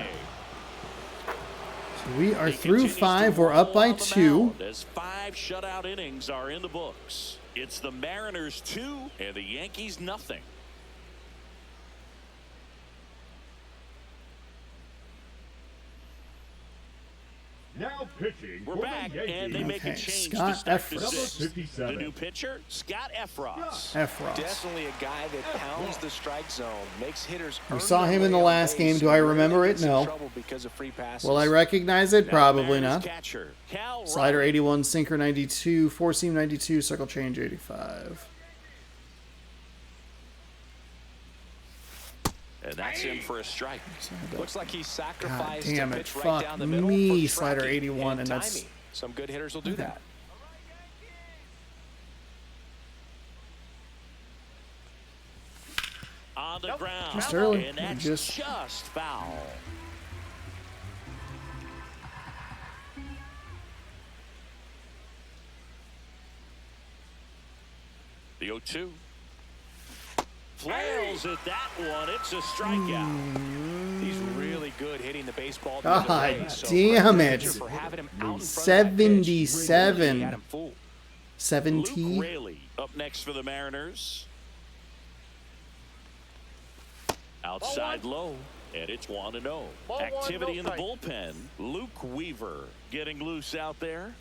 So we are He through continues 5. to We're up roll by on the 2. mound as 5 shutout innings are in the books. It's the Mariners 2 and the Yankees nothing. Now pitching We're for back, the and they Yankees. make a Okay, change Scott to start the Efros. Number 6th. The 57. new pitcher, Scott Efros. Efros. Definitely a guy that pounds the strike zone, makes hitters. We earn saw their him in the way on last base, game. Do I and remember really it? gets in No. trouble because of free passes. Will I recognize it? Now Probably Mariners not. Catcher, Cal Slider Raleigh. 81, sinker 92, four seam 92, circle change 85. And that's in for a strike. Looks like he God sacrificed damn a it. pitch right Fuck down the middle me, for Slider tracking 81, and that's... timing. Some good hitters will do that. On the ground. Just early. And that's Just- just foul. The 0-2. Flails at that one. It's a strikeout. He's really good hitting the baseball. God the other way, so damn credit to the it. pitcher for having him out in front of that pitch. 77. He had him fooled. 70. Luke Raley up next for the Mariners. Outside low, and it's 1-0. Ball one, Activity no in the strike. bullpen. Luke Weaver getting loose out there.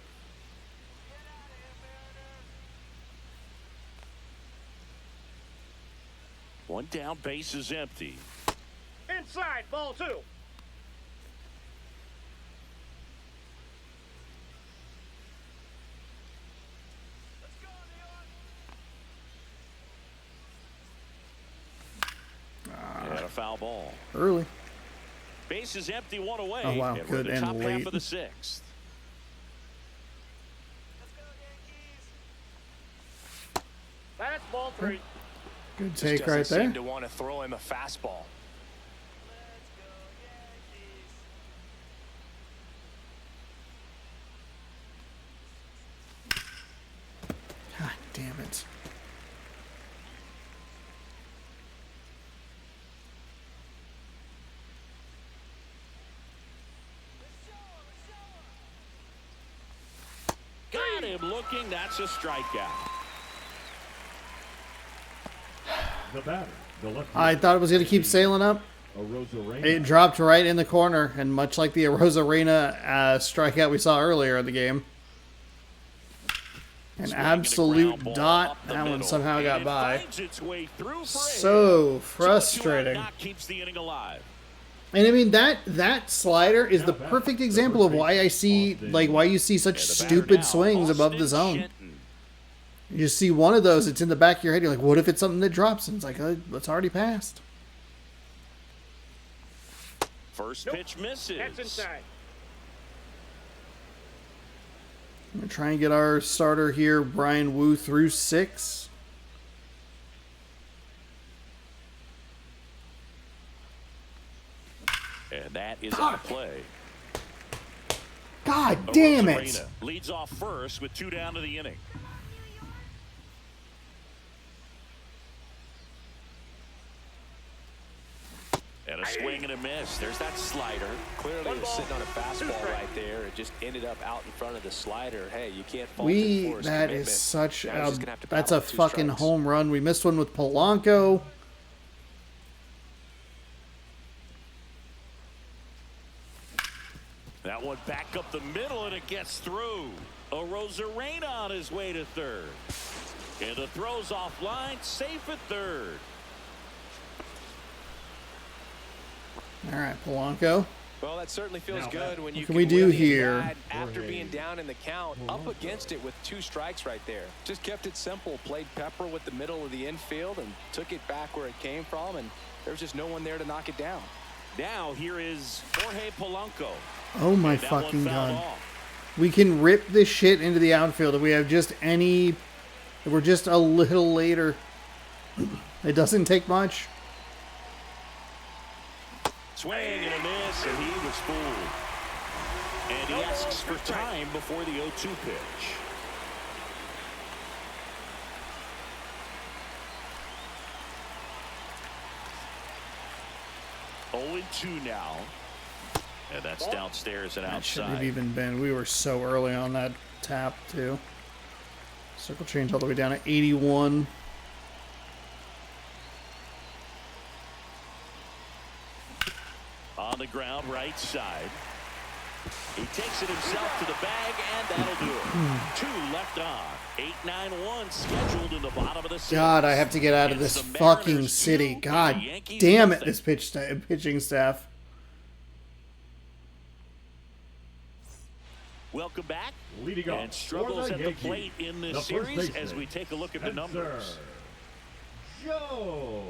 One down, base is empty. Inside, ball 2. And a foul ball. Early. Base is empty, 1 away. Oh, wow, And we're good in the and top late. half of the 6th. That's ball 3. Good Just take right doesn't there. seem to want to throw him a fastball. God damn it. Got him looking. That's a strikeout. The batter, the left I thought it was going to keep sailing up. Arozarena. It dropped right in the corner, and much like the Arozarena strikeout we saw earlier in the game. An Swinging a absolute ground ball dot. up the That one middle. somehow And got it by. finds its way through for a So hit. frustrating. So a 2-out knock keeps the inning alive. And I mean that slider is the perfect example of why I see why you see such And the batter stupid now, swings above the Austin zone. Shenton. You just see one of those, it's in the back of your head. You're like, what if it's something that drops? And it's like, it's already passed. First Nope. pitch misses. That's inside. We're trying to get our starter here, Brian Wu, through 6. And that is out of play. God damn it! Arozarena leads off first with 2 down to the inning. And a swing and a miss. There's that slider. Clearly, One he was ball, sitting on a 2 fastball strikes. right there. It just ended up out in front of the slider. Hey, you can't fault him for his That commitment. is such Now a, he's just gonna have to that's battle a with 2 fucking strikes. home run. We missed one with Polanco. That one back up the middle, and it gets through. Arozarena on his way to third. And the throw's offline, safe at third. All right, Polanco. Well, that certainly feels good when you can we do win here? that after being down in the count, up against it with 2 strikes right there. Just kept it simple, played pepper with the middle of the infield, and took it back where it came from, and there was just no one there to knock it down. Now here is Jorge Polanco. Oh my And that one fucking fouled god. off. We can rip this shit into the outfield if we have just any... If we're just a little later. It doesn't take much. Swing and a miss, and he was fooled. And he asks for time before the 0-2 pitch. Oh, 2 now. And that's downstairs and That shouldn't have outside. even been. We were so early on that tap, too. Circle change all the way down to 81. On the ground, right side. He takes it himself to the bag, and that'll do it. 2 left on. 8-9-1 scheduled in the bottom of the 6th. God, I have to get out of this It's the fucking Mariners city. 2, God the Yankees damn it, nothing. this pitching staff. Welcome back. Leading off And struggles for at the Yankees, plate in this the first series baseman, as we take a look at the numbers. Joe.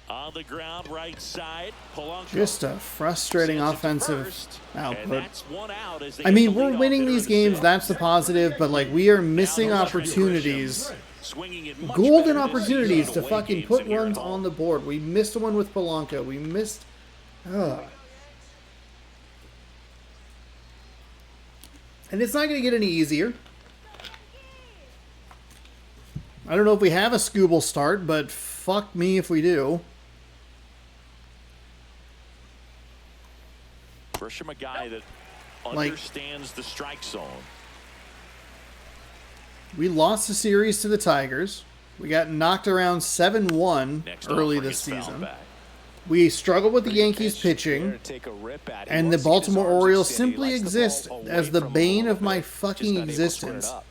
On the ground, right side. Polanco. Just a frustrating sends it to offensive first, output. And that's 1 out as they I get mean, the we're leadoff winning hitter these in the games, 6th. that's the positive, but like we are missing opportunities. Swinging it much Golden better this opportunities season to away fucking games put than here at runs home. on the board. We missed one with Polanco. We missed... Ugh. And it's not going to get any easier. I don't know if we have a Scooble start, but fuck me if we do. Grisham, a guy that Like- understands the strike zone. We lost the series to the Tigers. We got knocked around 7-1 Next early offering this is fouled season. back. We struggled with the Yankees Pitch there pitching. to take a rip at it. And the Once he gets Baltimore his arms Orioles extended, he simply likes the exist ball away as the from him a bane little of my bit, fucking just not able to square it existence. up.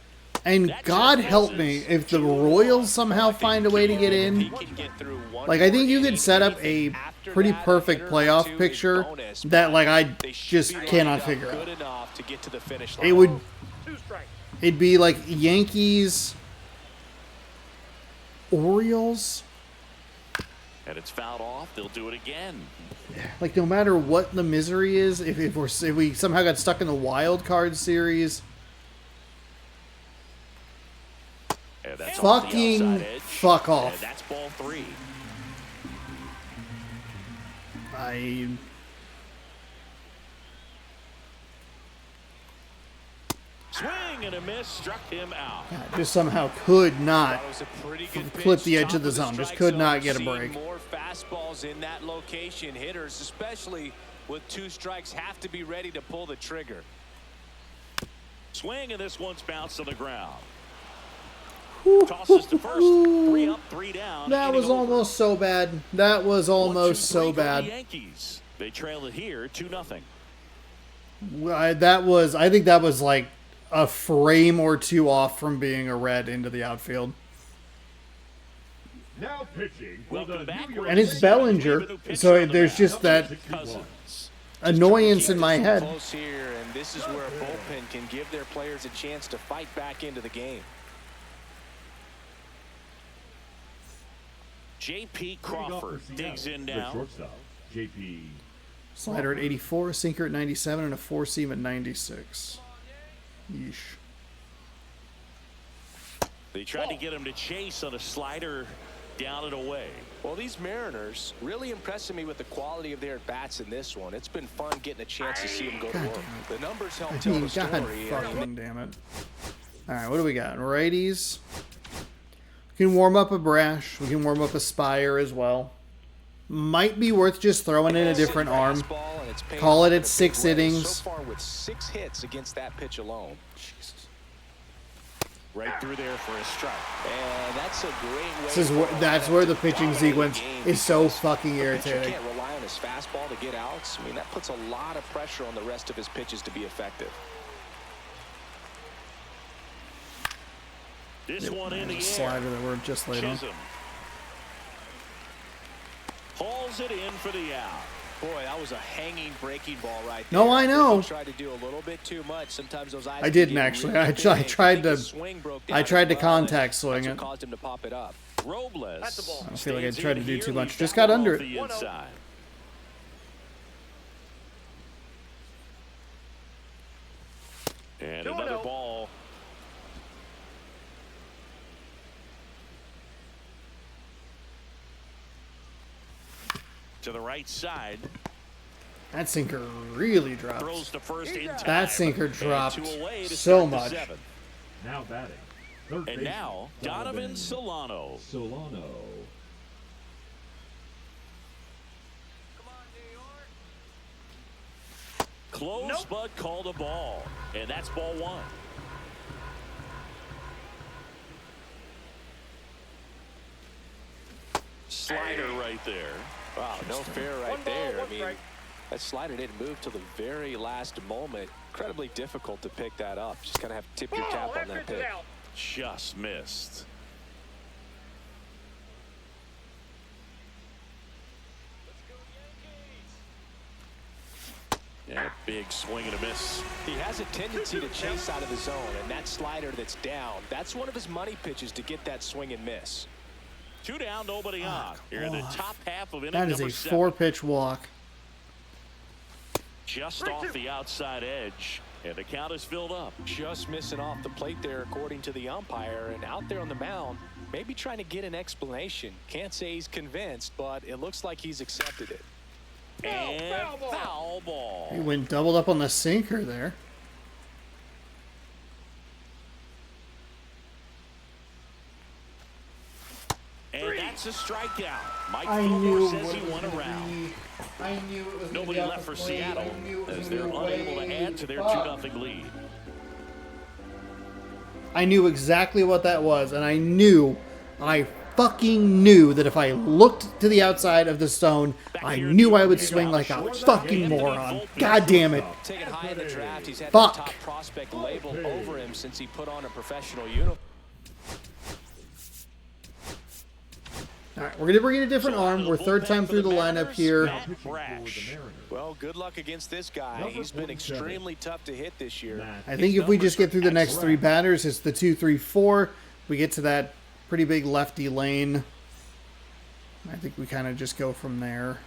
And God help me if the Royals somehow find a way to get He in. can get through one Like, I think you more could set up inning. a After pretty that, perfect hitter playoff or two is picture bonus, that, but like, I they should just be lined cannot up figure good out. enough to get to the finish line. It would... 2 strikes. It'd be like Yankees... Orioles... And it's fouled off. They'll do it again. Like, no matter what the misery is, if we somehow got stuck in the wild card series... And that's off the Fucking outside edge. fuck off. And that's ball 3. I... Swing and a miss, struck him out. just somehow could not. That was a pretty good Clip pitch, the edge top of the zone. Just strike could zone. not get a Seeing break. More fastballs in that location. Hitters, especially with 2 strikes, have to be ready to pull the trigger. Swing, and this one's bounced on the ground. Tosses to first. 3 up, 3 down. That inning was over. almost so bad. That was 1, 2, almost so 3 for the bad. Yankees. They trail it here 2-0. I think that was like a frame or two off from being a red into the outfield. Now pitching for Welcome the back. New York And it's Yankees. Bellinger, so there's just that Cousins. annoyance in my head. Close here, and this is where a bullpen can give their players a chance to fight back into the game. J.P. Leading off Crawford for digs Seattle, in the now. shortstop, J.P. Slider at 84, sinker at 97, and a four seam at 96. Yeesh. They tried to get him to chase on a slider down and away. Well, these Mariners really impressing me with the quality of their at-bats in this one. It's been fun getting a chance to see them go to God work. The numbers help I tell mean, the God story. fucking damn it. Alright, what do we got? Righties. We can warm up a Brash. We can warm up a Spire as well. Might be worth just throwing in a different arm. Fastball, and it's paying Call off it in at a 6 big way. innings. So far with 6 hits against that pitch alone. Jesus. Right through there for a strike. And that's a great way. This is for where, a that's lineup where the to pitching dominate a sequence game is so because fucking a pitcher irritating. can't rely on his fastball to get outs. I mean, that puts a lot of pressure on the rest of his pitches to be effective. This one in the air. Slider that we're just laid on. Chisholm hauls it in for the out. Boy, that was a hanging breaking ball right there. No, I know. He tried to do a little bit too much. Sometimes those eyes I didn't actually. Really I tried to contact swing That's it. what caused him to pop it up. Robles. That's the ball. I feel like I stays tried to in do here, too leaves much. Just that got one under off it. the inside. And 2-0. another ball. To the right side. That sinker really dropped. Throws to first in time. That sinker And dropped two away to so start the much. seventh. Now batting. Third And baseman, now, Donovan Solano. Solano. Close, Nope. but called a ball. And that's ball one. Slider right there. Wow, no fair right One ball, there. one I mean, strike. that slider didn't move till the very last moment. Incredibly difficult to pick that up. Just kind of have to tip your Ball, cap on that that pitch is pick. out. Just missed. And a big swing and a miss. He has a tendency to chase out of the zone, and that slider that's down, that's one of his money pitches to get that swing and miss. 2 down, nobody on. Here in the top half of inning That is number a 7. 4-pitch walk. Just off the outside edge. And the count is filled up. Just missing off the plate there, according to the umpire, and out there on the mound, maybe trying to get an explanation. Can't say he's convinced, but it looks like he's accepted it. And foul foul ball. He went doubled up on the sinker there. And that's a strikeout. Mike I Fillmore knew says what he it was won gonna around. be. I knew it was Nobody left for Seattle as they're unable to add to their 2-0 lead. I knew exactly what that was, and I fucking knew that if I looked to the outside of the stone, I knew I would swing like a fucking moron. God damn it. Taken high in the draft, he's had Fuck. the top prospect label over him since he put on a professional uniform. All right, we're gonna bring in a different arm. We're third time through the lineup here. Matt Brash. Well, good luck against this guy. He's been extremely tough to hit this year. I think if we just get through the next 3 batters, it's the 2, 3, 4. We get to that pretty big lefty lane. I think we kind of just go from there.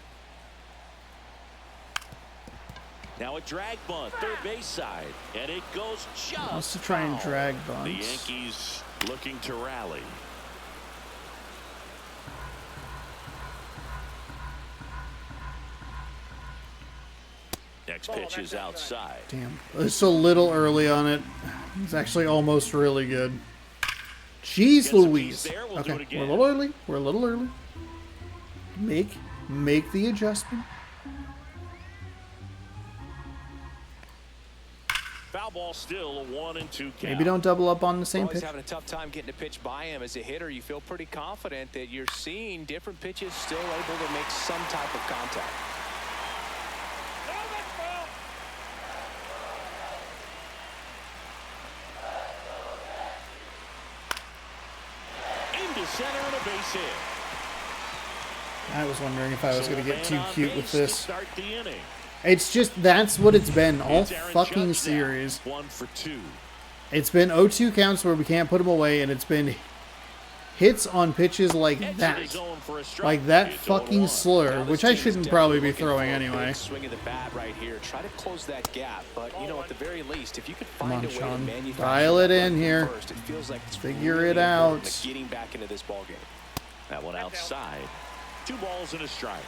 Now a drag bunt, third base side, and it goes just Wants to try and foul. drag The bunts. Yankees looking to rally. Next pitch is outside. Damn, it's a little early on it. It's actually almost really good. Jeez Gets a piece Louise. there, we'll do Okay, it we're a again. little early. We're a little early. Make the adjustment. Foul ball still a 1-2 count. Maybe don't double up on the same Well, he's pitch. having a tough time getting a pitch by him. As a hitter, you feel pretty confident that you're seeing different pitches still able to make some type of contact. No, that's foul. Into center and a base hit. I was wondering if I was going to get too cute with To this. start the inning. It's just, that's what it's been all It's Aaron fucking Judge now, series. 1 for 2. It's been 0-2 counts where we can't put them away, and it's been hits on pitches like Next that. is going for a strike. Like that It's fucking 0-1. slur, Now, which this I team is shouldn't probably be definitely throwing looking for a anyway. big swing of the bat right here. Try to close that gap, but you know, at the very least, if you could find on, a way to Sean. manufacture Dial it that in run here. first, it feels like it's Figure really it important out. to getting back into this ball game. That one outside. 2 balls and a strike.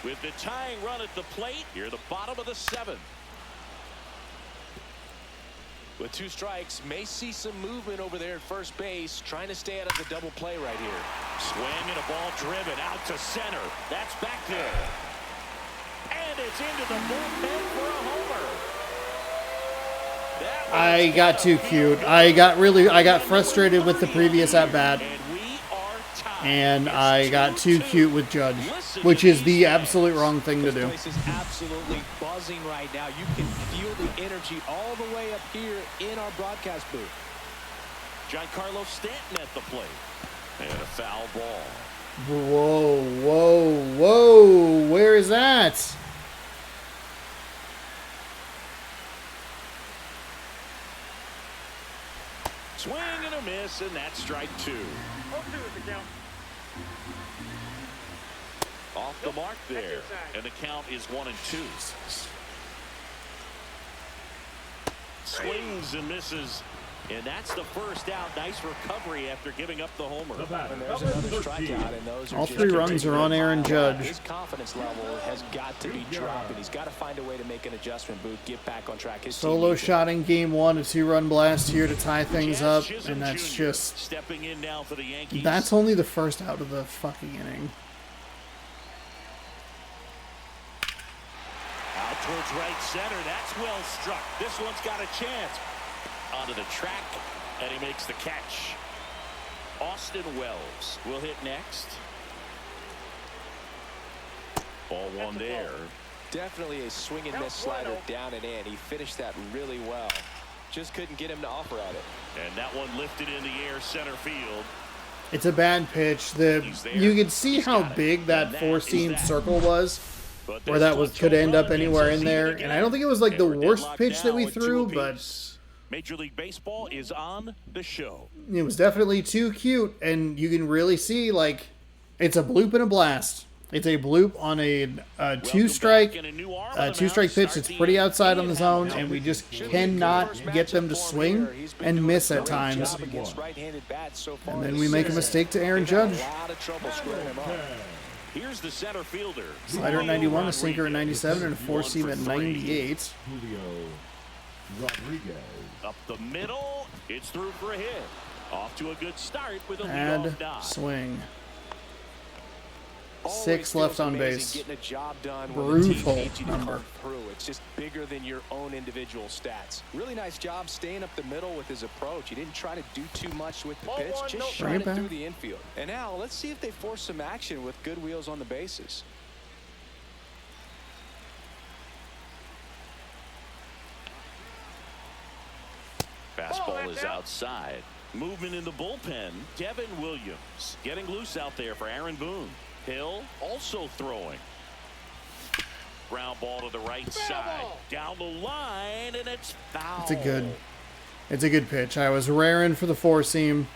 With the tying run at the plate, here the bottom of the 7th. With 2 strikes, may see some movement over there at first base, trying to stay out of the double play right here. Swing and a ball driven out to center. That's back there. And it's into the bullpen for a homer. That I one's got too cute. I got frustrated with the previous at bat, And we are tied. and It's I got too 2-2. cute with Judge, Listen which to is these the fans. absolute wrong thing to This do. place is absolutely buzzing right now. You can feel the energy all the way up here in our broadcast booth. Giancarlo Stanton at the plate. And a foul ball. Whoa, whoa, whoa. Where is that? Swing and a miss, and that's strike 2. 0-2 is the count. Off the mark there. And the count is 1-2. Swings and misses. And that's the first out. Nice recovery after giving up the homer. The batter, And there's number another 13. strikeout, and those are All just 3 runs are on Aaron Judge. His confidence level has got to be dropping. He's got to find a way to make an adjustment, Booth, get back on track. His team Solo needs it. shot in game 1, a 2-run blast here to tie things up, and that's Jr. just... stepping in now for the Yankees. That's only the first out of the fucking inning. Out towards right center. That's well struck. This one's got a chance. Onto the track, and he makes the catch. Austin Wells will hit next. Ball one there. Definitely a swing and miss slider down and in. He finished that really well. Just couldn't get him to offer at it. And that one lifted in the air center field. It's a bad pitch. You could see how big that 4-seam circle was, where that could end up anywhere in there. And I don't think it was like the worst pitch that we threw, but Major League Baseball is on the show. it was definitely too cute. And you can really see, like, it's a bloop and a blast. It's a bloop on a two-strike pitch. It's pretty outside on the zone, and we just cannot get them to swing and miss at times. And then we make a mistake to Aaron Judge. Here's the center fielder. Slider at 91, a sinker at 97, and a 4-seam at 98. Julio Rodriguez. Up the middle, it's through for a hit. Off to a good start with a Add leadoff dive. swing. Always 6 left feels on amazing base. getting a job done when the team Brutal needs you to number. come through. It's just bigger than your own individual stats. Really nice job staying up the middle with his approach. He didn't try to do too much with the pitch, just shot Bring it it back. through the infield. And now let's see if they force some action with good wheels on the bases. Fastball is outside. Movement in the bullpen. Devin Williams getting loose out there for Aaron Boone. Hill also throwing. Ground ball to the right side. Down the line, and it's foul. It's a good pitch. I was raring for the 4-seam.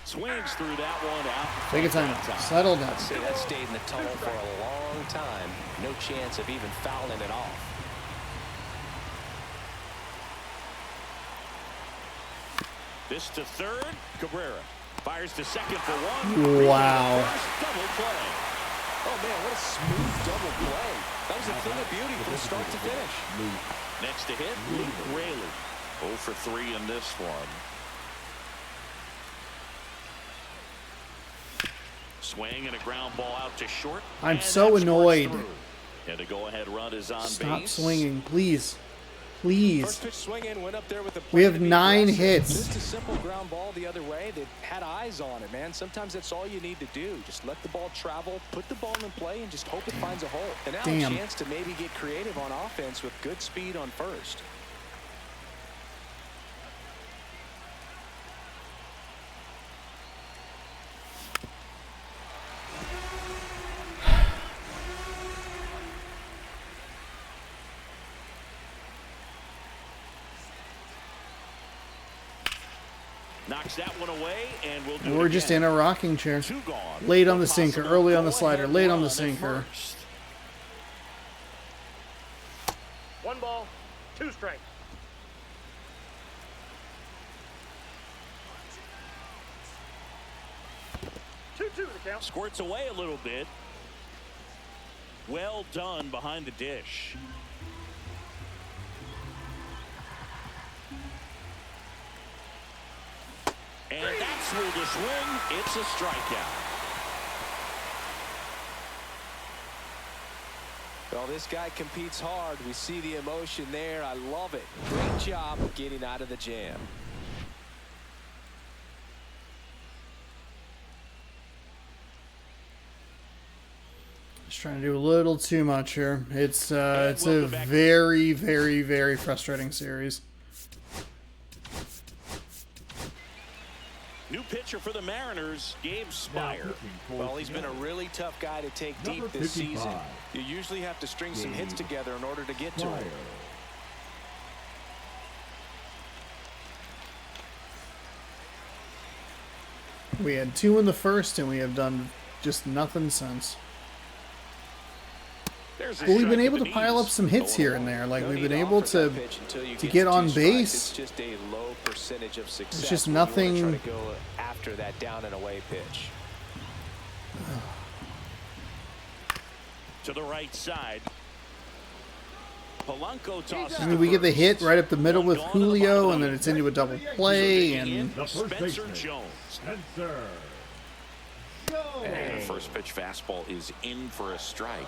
Swings through that one out. Take a time. Settle down. I'd say that stayed in the tunnel for a long time. No chance of even fouling it off. This to third. Cabrera fires to second for one. Wow. First double play. Oh, man, what a smooth double play. That was a thing of beauty from start to finish. Next to hit, Luke Raley. 0 for 3 in this one. Swing and a ground ball out to short. I'm and so that scores annoyed. through. And the go-ahead run is on Stop base. swinging, please. Please. First pitch swing in, went up there with the We have plan to be 9 aggressive. hits. Just a simple ground ball the other way. They had eyes on it, man. Sometimes that's all you need to do. Just let the ball travel, put the ball in play, and just hope it finds a hole. And now Damn. a chance to maybe get creative on offense with good speed on first. Knocks that one away, and we'll do We're it just again. in a rocking chair. 2 gone. Late on A the sinker, possible early on the go-ahead slider, late on the run at sinker. first. 1 ball, 2 strikes. Two the count. Squirts away a little bit. Well done behind the dish. And that's through the swing. It's a strikeout. Well, this guy competes hard. We see the emotion there. I love it. Great job getting out of the jam. Just trying to do a little too much here. It's a very, very, very frustrating series. New pitcher for the Mariners, Gabe Now Spire. pitching for Well, he's been a Seattle. really tough guy to take Number deep this 55. season. You usually have to string some hits together in order to get to Fire. him. We had 2 in the first, and we have done just nothing since. There's a But we've strike been at able the to pile knees. up some hits here and there. Like, No we've need been to able offer that to pitch until you to get get to on 2 strikes. base. It's just a low percentage of success. just when you wanna nothing- try to go after that down and away pitch. To the right side. Polanco tosses I mean, we get the hit right up the middle with One gone to the Julio, bottom and of then the it's into a double play, and The first Spencer baseman. Jones. Spencer And the Jones. first pitch fastball is in for a strike.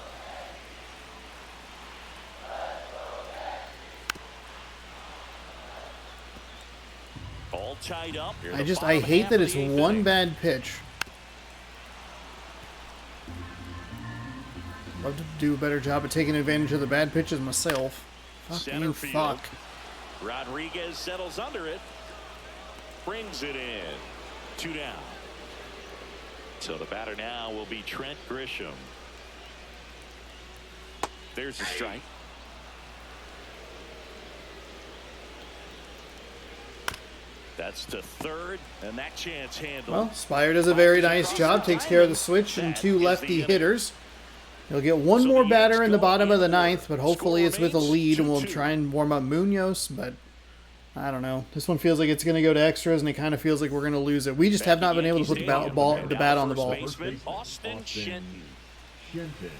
All tied up. Here I the I bottom hate half that of it's the eighth one inning. bad pitch. Love to do a better job of taking advantage of the bad pitches myself. Fuck Center you, field. fuck. Rodriguez settles under it. Brings it in. 2 down. So the batter now will be Trent Grisham. There's a strike. That's to third, and that chance handled. Well, Spire does a very nice job. Takes care of the switch and 2 lefty hitters. He'll get one So more the batter Yanks in the go bottom of the in. ninth, but hopefully Score it's with a remains lead, and we'll 2-2. try and warm up Munoz, but I don't know. This one feels like it's going to go to extras, and it kind of feels like we're going to lose it. We just have not been able to put the bat on the ball. First baseman, Austin Shenton. Shenton.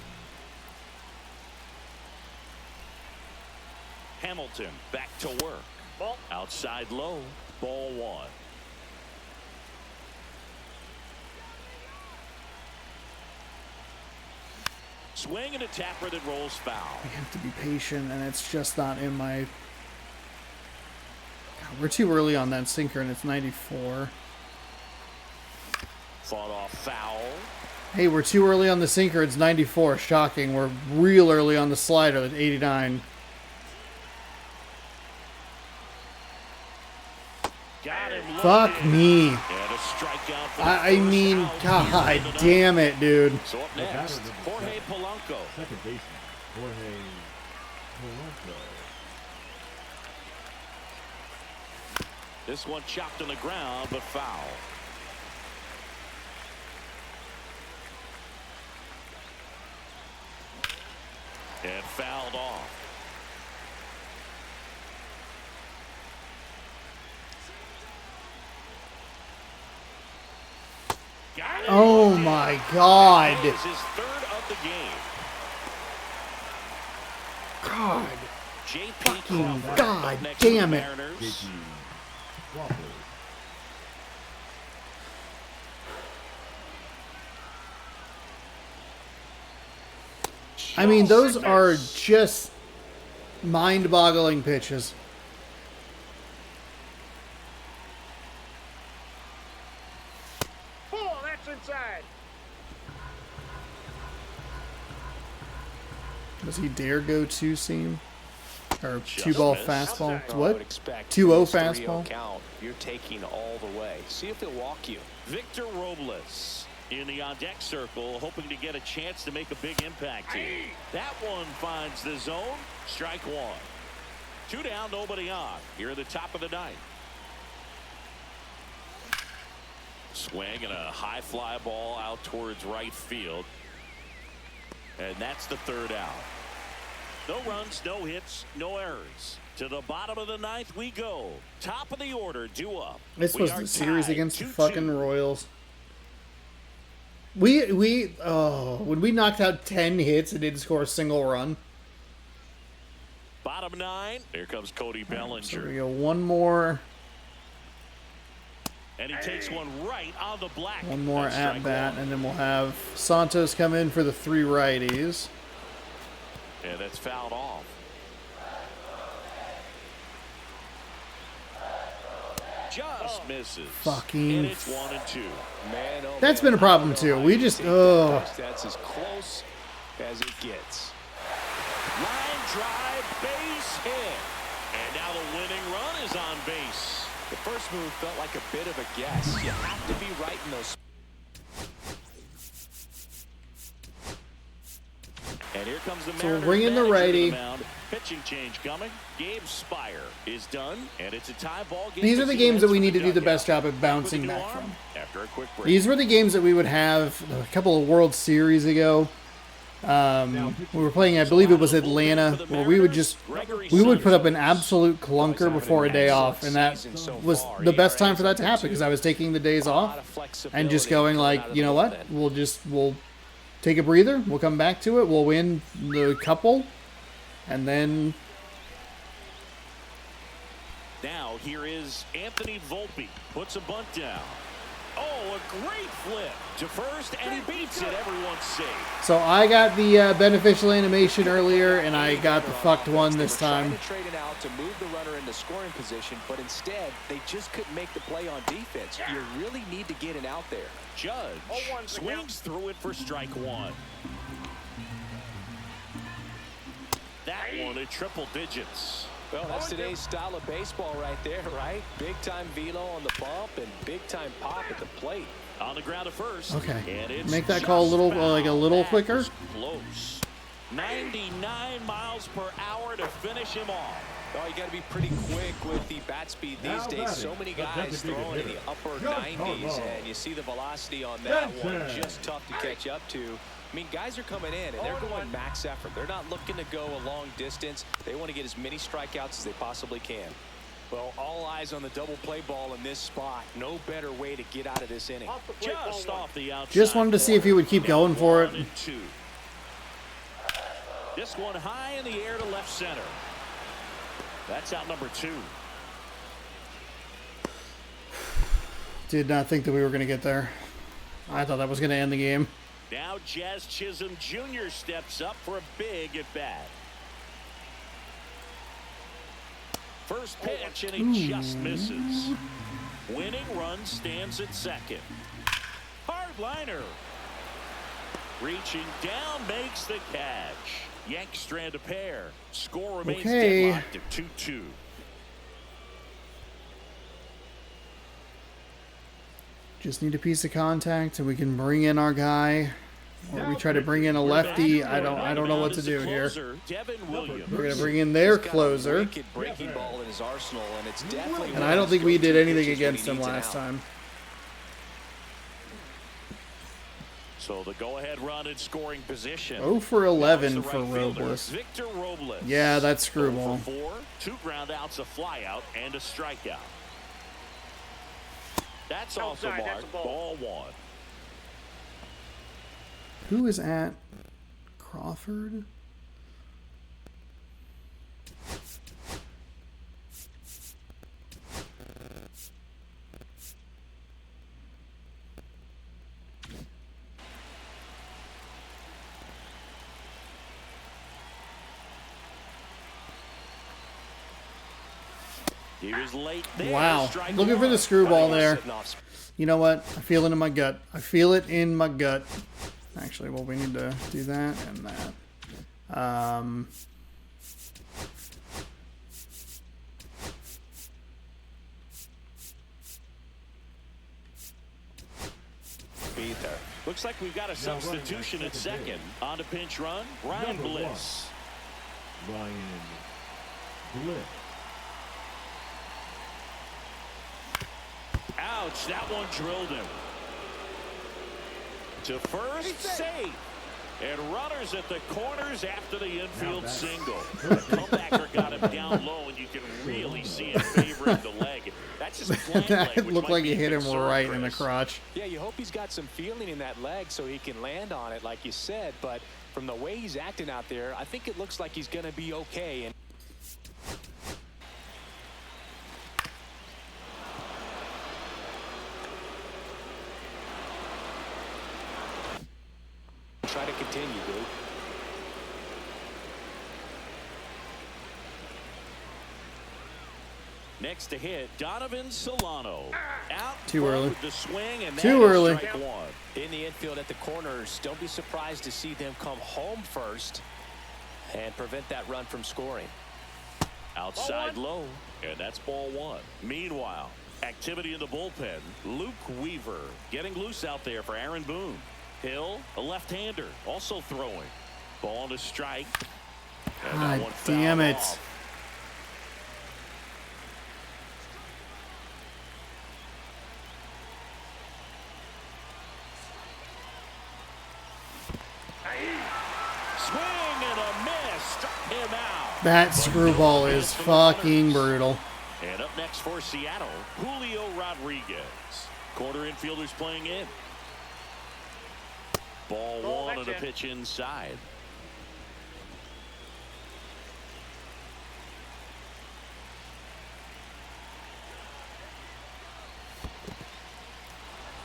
Hamilton back to work. Ball. Outside low. Ball 1. Swing and a tapper that rolls foul. I have to be patient, and it's just not in my... God, we're too early on that sinker, and it's 94. Fought off foul. Hey, we're too early on the sinker. It's 94. Shocking. We're real early on the slider at 89. Got him. Fuck looking. me. And a strikeout for the I first mean, out. God Even damn it, dude. So up The batter next, number Jorge 7. Polanco. Second baseman. Jorge Polanco. This one chopped on the ground, but foul. And fouled off. Got it. Oh my God. That is his third of the game. God. JP Fucking Crawford God up next to the damn it. Mariners. JP Crawford. I mean, those are just mind-boggling pitches. Ball, that's inside. Does he dare go 2-seam? Or Just 2-ball missed. fastball? Outside. I What? would expect 2-0 this 3-0 fastball? count. You're taking all the way. See if they'll walk you. Victor Robles in the on-deck circle, hoping to get a chance to make a big impact here. That one finds the zone. Strike 1. 2 down, nobody on. Here at the top of the ninth. Swing and a high fly ball out towards right field. And that's the third out. No runs, no hits, no errors. To the bottom of the ninth we go. Top of the order, due up. This We was are the series tied against the 2-2. fucking Royals. When we knocked out 10 hits and didn't score a single run. Bottom 9. Here comes Cody Bellinger. So we go one more And he takes one right on the black. One more That's at strike bat, 1. and then we'll have Santos come in for the 3 righties. And that's fouled off. Just misses. Fucking And it's 1-2. Man, oh That's man, been a problem, I don't know too. how We you just- take that ugh. pitch. That's as close as it gets. Line drive, base hit. And now the winning run is on base. The first move felt like a bit of a guess. You have to be right in those. And here comes the So we're Mariners bringing the manager to righty. mound. Pitching change coming. Gabe Spire is done, and it's a tie ball game. These are the games that we need to do the best job at bouncing back from. After a quick break. These were the games that we would have a couple of World Series ago. We were playing, I believe it was Atlanta, where we would put up an absolute clunker before a day off, and that was the best time for that to happen because I was taking the days off and just going like, you know what, we'll take a breather, we'll come back to it, we'll win the couple, and then. Now here is Anthony Volpe, puts a bunt down. Oh, a great flip to first, and he beats it. Everyone's safe. So I got the beneficial animation earlier, and I got the fucked one this time. Trying to trade it out to move the runner into scoring position, but instead they just couldn't make the play on defense. You really need to get it out there. Judge swings through it for strike one. That one at triple digits. Well, that's today's style of baseball right there, right? Big-time velo on the bump and big-time pop at the plate. On the ground at first. Okay. And it's Make that call a little, like a little That quicker. was close. 99 miles per hour to finish him off. Oh, you got to be pretty quick with the bat speed these days. So many guys throwing in the upper 90s, and you see the velocity on that one. Just tough to catch up to. I mean, guys are coming in, and they're going max effort. They're not looking to go a long distance. They want to get as many strikeouts as they possibly can. Well, all eyes on the double play ball in this spot. No better way to get out of this inning. Just off the outside. Just wanted to see if he would keep going for it. 1 and 2. This one high in the air to left center. That's out number 2. Did not think that we were going to get there. I thought that was going to end the game. Now Jazz Chisholm Jr. steps up for a big at bat. First pitch, and he just misses. Winning run stands at second. Hard liner. Reaching down, makes the catch. Yanks strand a pair. Score remains deadlocked at 2-2. Just need a piece of contact so we can bring in our guy. Or we try to bring in a lefty. I don't know what to do here. We're going to bring in their closer. And I don't think we did anything against him last time. So the go-ahead run in scoring position. 0 for 11 for Right Robles. Victor Robles. Yeah, that's screwball. 0 for 4, 2 ground outs, a flyout, and a strikeout. That's off the Outside, mark. that's a ball. Ball 1. Who is at Crawford? He was late there. Wow. Strike Looking for the one. screwball there. You know what? I feel it in my gut. I feel it in my gut. Actually, well, we need to do that and that. Beat there. Looks like we've got a substitution at second. On to pinch run, Ryan Bliss. Ryan Bliss. Ouch, that one drilled him. To first, safe. And runners at the corners after the infield single. The comebacker got him down low, and you can really see it favoring the leg. That's just flank leg, That which looked might like be he a hit him concern, right in the Chris. crotch. Yeah, you hope he's got some feeling in that leg so he can land on it, like you said. But from the way he's acting out there, I think it looks like he's going to be okay. And try to continue, dude. Next to hit, Donovan Solano. Out Too early. with the swing, and Too that is early. strike one. In the infield at the corners, don't be surprised to see them come home first and prevent that run from scoring. Outside low, and that's ball 1. Meanwhile, Activity in the bullpen. Luke Weaver getting loose out there for Aaron Boone. Hill, a left-hander, also throwing. Ball to strike. And that God one damn fouled it. off. Swing and a miss. Struck him out. That screwball is fucking brutal. And up next for Seattle, Julio Rodriguez. Corner infielders playing in. Ball one and a pitch inside.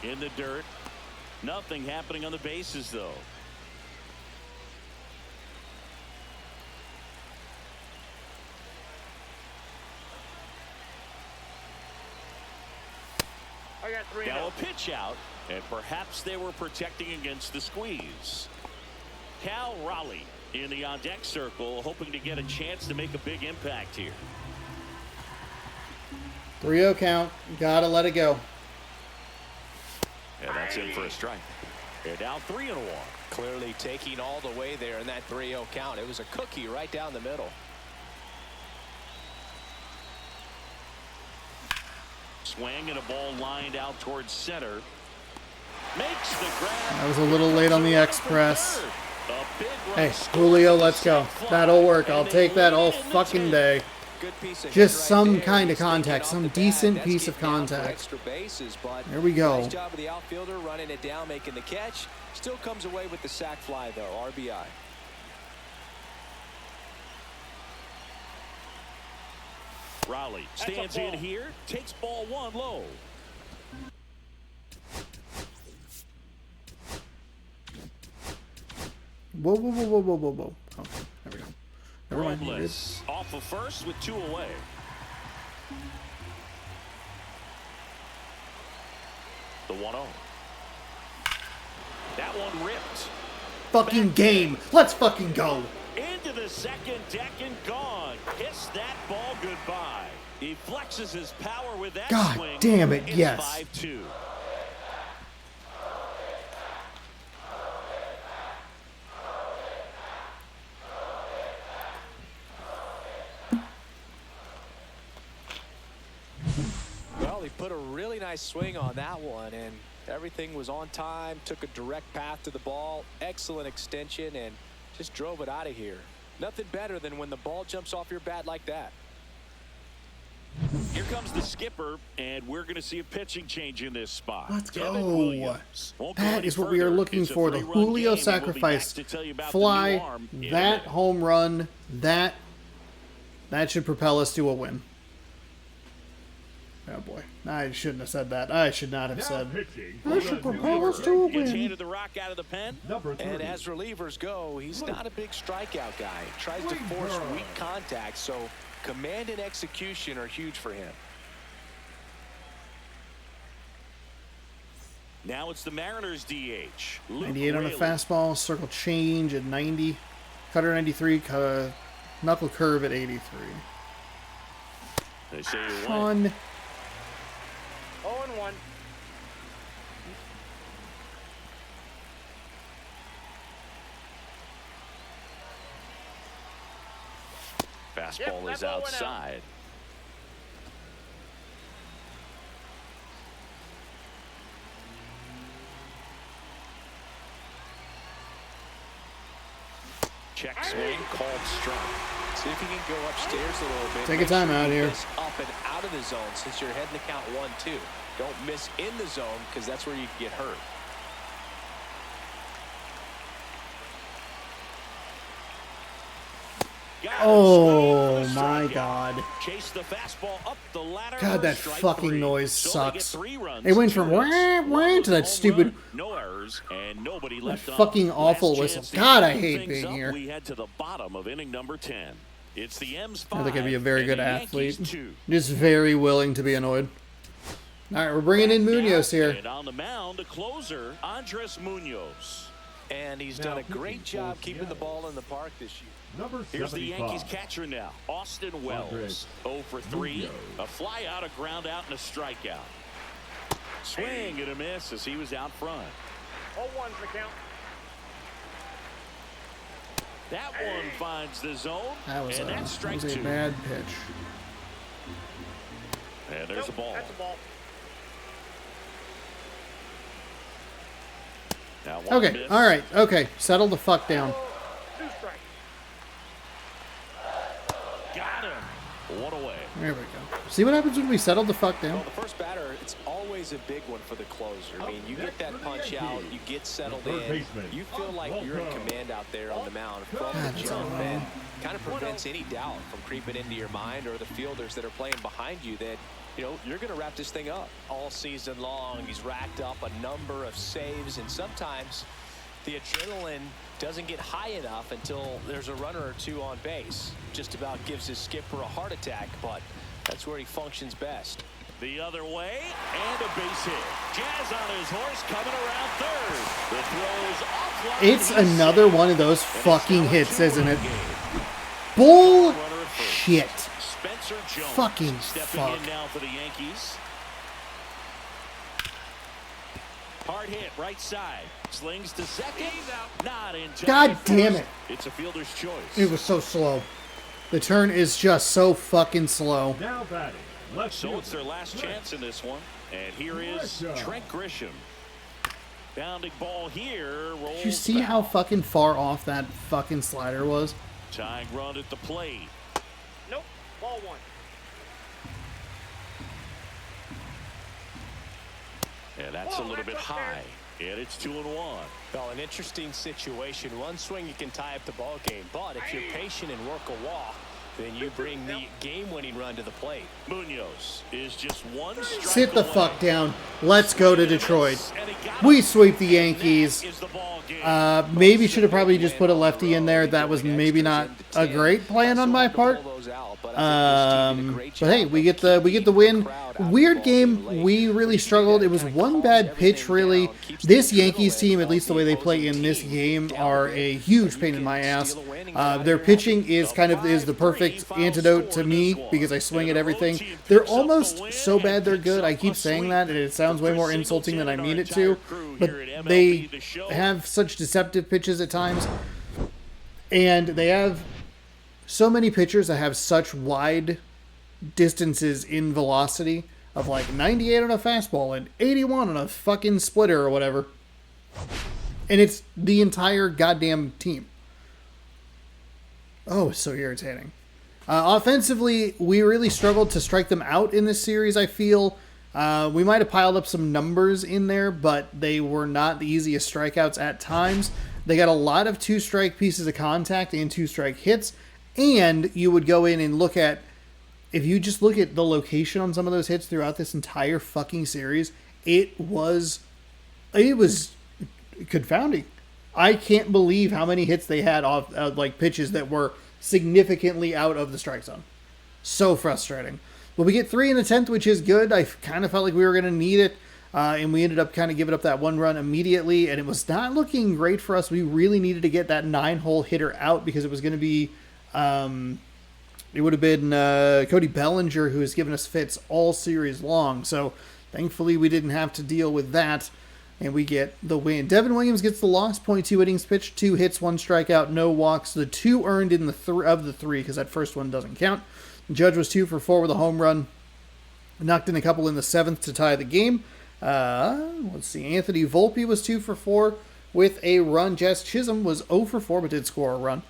In the dirt. Nothing happening on the bases, though. I got 3 Now out. a pitch out, and perhaps they were protecting against the squeeze. Cal Raleigh in the on-deck circle, hoping to get a chance to make a big impact here. 3-0 count. Gotta let it go. And that's in for a strike. They're down 3-1. Clearly taking all the way there in that 3-0 count. It was a cookie right down the middle. Swing and a ball lined out towards center. Makes the grab. I was a little late on the express. A big run Hey, scores Julio, on the let's go. sac fly, That'll work. I'll and they take that all lead in the fucking 10th. day. Good piece of Just hit right some there. kind of He's thinking contact, off some the bat. decent That's piece of getting down for contact. extra bases, but There we go. nice job of the outfielder running it down, making the catch. Still comes away with the sac fly though. RBI. Raleigh stands in here, takes ball one low. Whoa, whoa, whoa, whoa, whoa, whoa, whoa. Oh, there we go. Never mind. You're good. Robles off of first with 2 away. The 1-0. That one ripped. Fucking game. Let's fucking go. Into the second deck and gone. Kiss that ball goodbye. He flexes his power with that God swing. damn it, It's yes. 5-2. Well, he put a really nice swing on that one, and everything was on time. Took a direct path to the ball. Excellent extension, and just drove it out of here. Nothing better than when the ball jumps off your bat like that. Here comes the skipper, and we're going to see a pitching change in this spot. Let's Kevin go. Williams. Won't go That any is what we are further. looking It's a for. The 3-run Julio game, and we'll be sacrifice back to tell you about the fly, new arm in a that minute. home run, that should propel us to a win. Oh boy, I shouldn't have said that. I should not have Now said. pitching That for should the New propel York us to a Gets win. handed the rock out of the pen. number 3. And as relievers go, he's not a big strikeout guy. Tries to force weak contact, so command and execution are huge for him. Now it's the Mariners DH. Luke 98 on the Raley. fastball, circle change at 90, cutter 93, knuckle curve at 83. They say you win. Fun. 0-1. Fastball Yep, that is ball went out. outside. Check swing, called strike. See if you can go upstairs a little bit. Take a Make sure timeout you here. miss up and out of the zone since you're heading to count 1-2. Don't miss in the zone because that's where you can get hurt. Got it, Oh straight for the my strikeout. God. Chase the fastball up the ladder. God, that strike fucking 3. noise So they get sucks. 3 runs, It went 2 from hits, wah, wah one to that home stupid- run, no errors, and nobody left on. fucking awful Last whistle. chance to God, I even hate things being up, here. We head to the bottom of inning number 10. It's the M's 5. I think I'd be a very and good the athlete. Yankees 2. Just very willing to be annoyed. All right, we're bringing in Munoz here. And on the mound, the closer, Andres Munoz. And he's done a great job keeping the ball in the park this year. Number Here's the 75. Yankees catcher now, Austin Wells. 0 for 3. A fly out, a ground out, and a strikeout. Swing and a miss as he was out front. 0-1's the count. That one finds the zone, That and that's strike was a 2. bad pitch. And there's a ball. That's a ball. Now one Okay, miss. all right, okay. Settle the fuck down. 2 strikes. Got him. One away. There we go. See what happens when we settle the fuck down? Well, the first batter, it's always a big one for the closer. I mean, you get that punch out, you get settled in, you feel like you're in command out there on the mound from the jump, and kind of prevents any doubt from creeping into your mind or the fielders that are playing behind you that, you know, you're going to wrap this thing up. All season long, he's racked up a number of saves, and sometimes the adrenaline doesn't get high enough until there's a runner or two on base. Just about gives his skipper a heart attack, but that's where he functions best. The other way, and a base hit. Jazz on his horse, coming around third. The throw is offline. It's another one of those fucking hits, isn't it? Bullshit. Spencer Jones Fucking stepping fuck. in now for the Yankees. Hard hit, right side. Slings to second. Not in time. God damn it. It's a fielder's choice. It was so slow. The turn is just so fucking slow. Now batting. Left So it's their fielder, last Trent. chance in this one. And here is Grisham. Trent Grisham. Bounding ball here. Rolls Did you see back. how fucking far off that fucking slider was? Tying run at the plate. Nope. Ball 1. And that's a little bit high. And it's 2-1. Well, an interesting situation. One swing, you can tie up the ball game. But if you're patient and work a walk, then you bring the game-winning run to the plate. Munoz is just one strike Sit the away. fuck down. Let's go to Detroit. We sweep the Yankees. Is the ball game. Maybe should have probably just put a lefty in there. That was maybe not a great plan on my part. But hey, we get the win. Weird game. We really struggled. It was one bad pitch, really. This Yankees team, at least the way they play in this game, are a huge pain in my ass. Their pitching is the perfect antidote to me because I swing at everything. They're almost so bad they're good. I keep saying that, and it sounds way more insulting than I mean it to. But they have such deceptive pitches at times, and they have so many pitchers that have such wide distances in velocity of like 98 on a fastball and 81 on a fucking splitter or whatever. And it's the entire goddamn team. Oh, it's so irritating. Offensively, we really struggled to strike them out in this series, I feel. We might have piled up some numbers in there, but they were not the easiest strikeouts at times. They got a lot of two-strike pieces of contact and two-strike hits. And you would go in and look at, if you just look at the location on some of those hits throughout this entire fucking series, it was confounding. I can't believe how many hits they had off like pitches that were significantly out of the strike zone. So frustrating. But we get 3 in the 10th, which is good. I kind of felt like we were going to need it. And we ended up kind of giving up that one run immediately. And it was not looking great for us. We really needed to get that 9-hole hitter out because it was going to be... it would have been Cody Bellinger who has given us fits all series long. So thankfully we didn't have to deal with that. And we get the win. Devin Williams gets the loss. 0.2 innings pitched, 2 hits, 1 strikeout, no walks. The 2 earned in the 3 because that first one doesn't count. Judge was 2 for 4 with a home run. Knocked in a couple in the 7th to tie the game. Let's see. Anthony Volpe was 2 for 4 with a run. Jazz Chisholm was 0 for 4 but did score a run.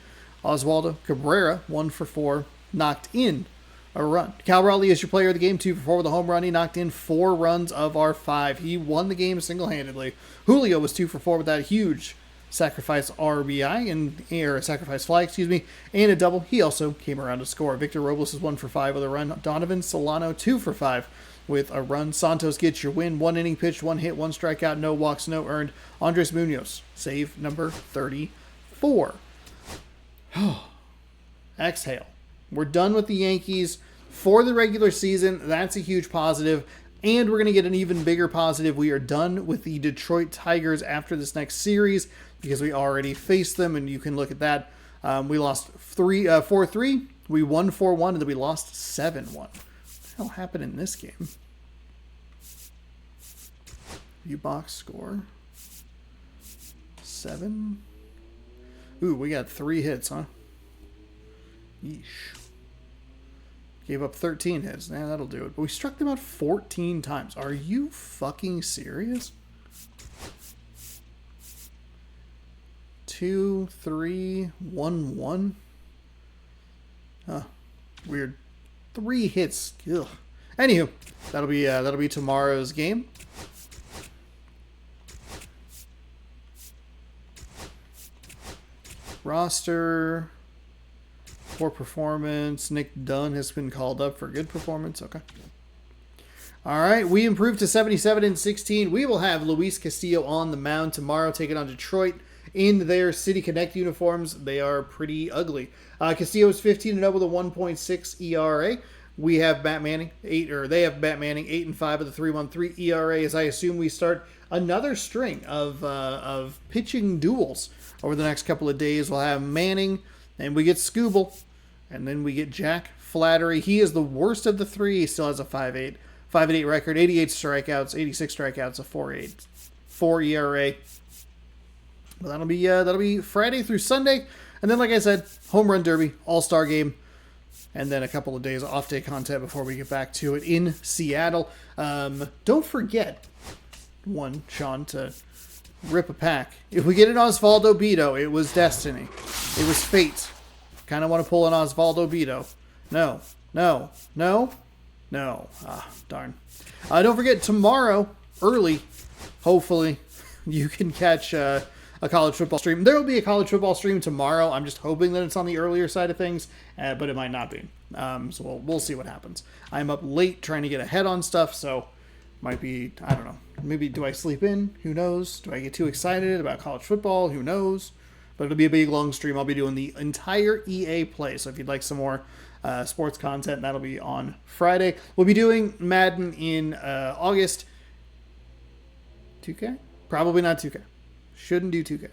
Oswaldo Cabrera 1 for 4, knocked in a run. Cal Raleigh is your player of the game, 2 for 4 with a home run. He knocked in 4 runs of our 5. He won the game single-handedly. Julio was 2 for 4 with that huge sacrifice RBI, or sacrifice fly, and a double. He also came around to score. Victor Robles is 1 for 5 with a run. Donovan Solano 2 for 5 with a run. Santos gets your win. 1 inning pitched, 1 hit, 1 strikeout, no walks, no earned. Andres Munoz, save number 34. Exhale. We're done with the Yankees for the regular season. That's a huge positive. And we're going to get an even bigger positive. We are done with the Detroit Tigers after this next series because we already faced them, and you can look at that. We lost 4-3. We won 4-1, and then we lost 7-1. What the hell happened in this game? View box score. 7. Ooh, we got 3 hits, huh? Yeesh. Gave up 13 hits. Nah, that'll do it. But we struck them out 14 times. Are you fucking serious? 2, 3, 1, 1. Huh. Weird. 3 hits. Ugh. Anywho, that'll be tomorrow's game. Roster. Poor performance. Nick Dunn has been called up for good performance. Okay. All right. We improved to 77-16. We will have Luis Castillo on the mound tomorrow, taking on Detroit in their City Connect uniforms. They are pretty ugly. Castillo is 15-0 with a 1.6 ERA. We have Matt Manning, they have Matt Manning 8-5 with a 3.13 ERA. As I assume we start another string of pitching duels over the next couple of days. We'll have Manning, and we get Scooble, and then we get Jack Flattery. He is the worst of the three. He still has a 5.8 record, 88 strikeouts, 86 strikeouts, a 4.4 ERA. But that'll be Friday through Sunday, and then like I said, home run derby, all-star game. And then a couple of days off day content before we get back to it in Seattle. Don't forget, Sean, to rip a pack. If we get an Osvaldo Bido, it was destiny. It was fate. Kind of want to pull an Osvaldo Bido. No. Ah, darn. Don't forget, tomorrow, early, hopefully, you can catch a college football stream. There will be a college football stream tomorrow. I'm just hoping that it's on the earlier side of things, but it might not be. So we'll see what happens. I'm up late trying to get ahead on stuff, so might be, I don't know. Maybe do I sleep in? Who knows? Do I get too excited about college football? Who knows? But it'll be a big, long stream. I'll be doing the entire EA play, so if you'd like some more sports content, that'll be on Friday. We'll be doing Madden in August. 2K? Probably not 2K. Shouldn't do 2K.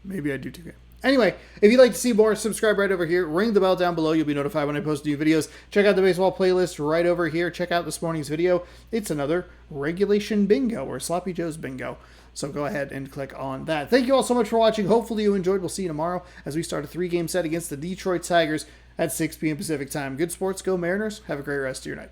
Maybe I do 2K. Anyway, if you'd like to see more, subscribe right over here. Ring the bell down below. You'll be notified when I post new videos. Check out the baseball playlist right over here. Check out this morning's video. It's another regulation bingo, or Sloppy Joe's bingo. So go ahead and click on that. Thank you all so much for watching. Hopefully you enjoyed. We'll see you tomorrow as we start a 3-game set against the Detroit Tigers at 6 p.m. Pacific time. Good sports. Go Mariners. Have a great rest of your night.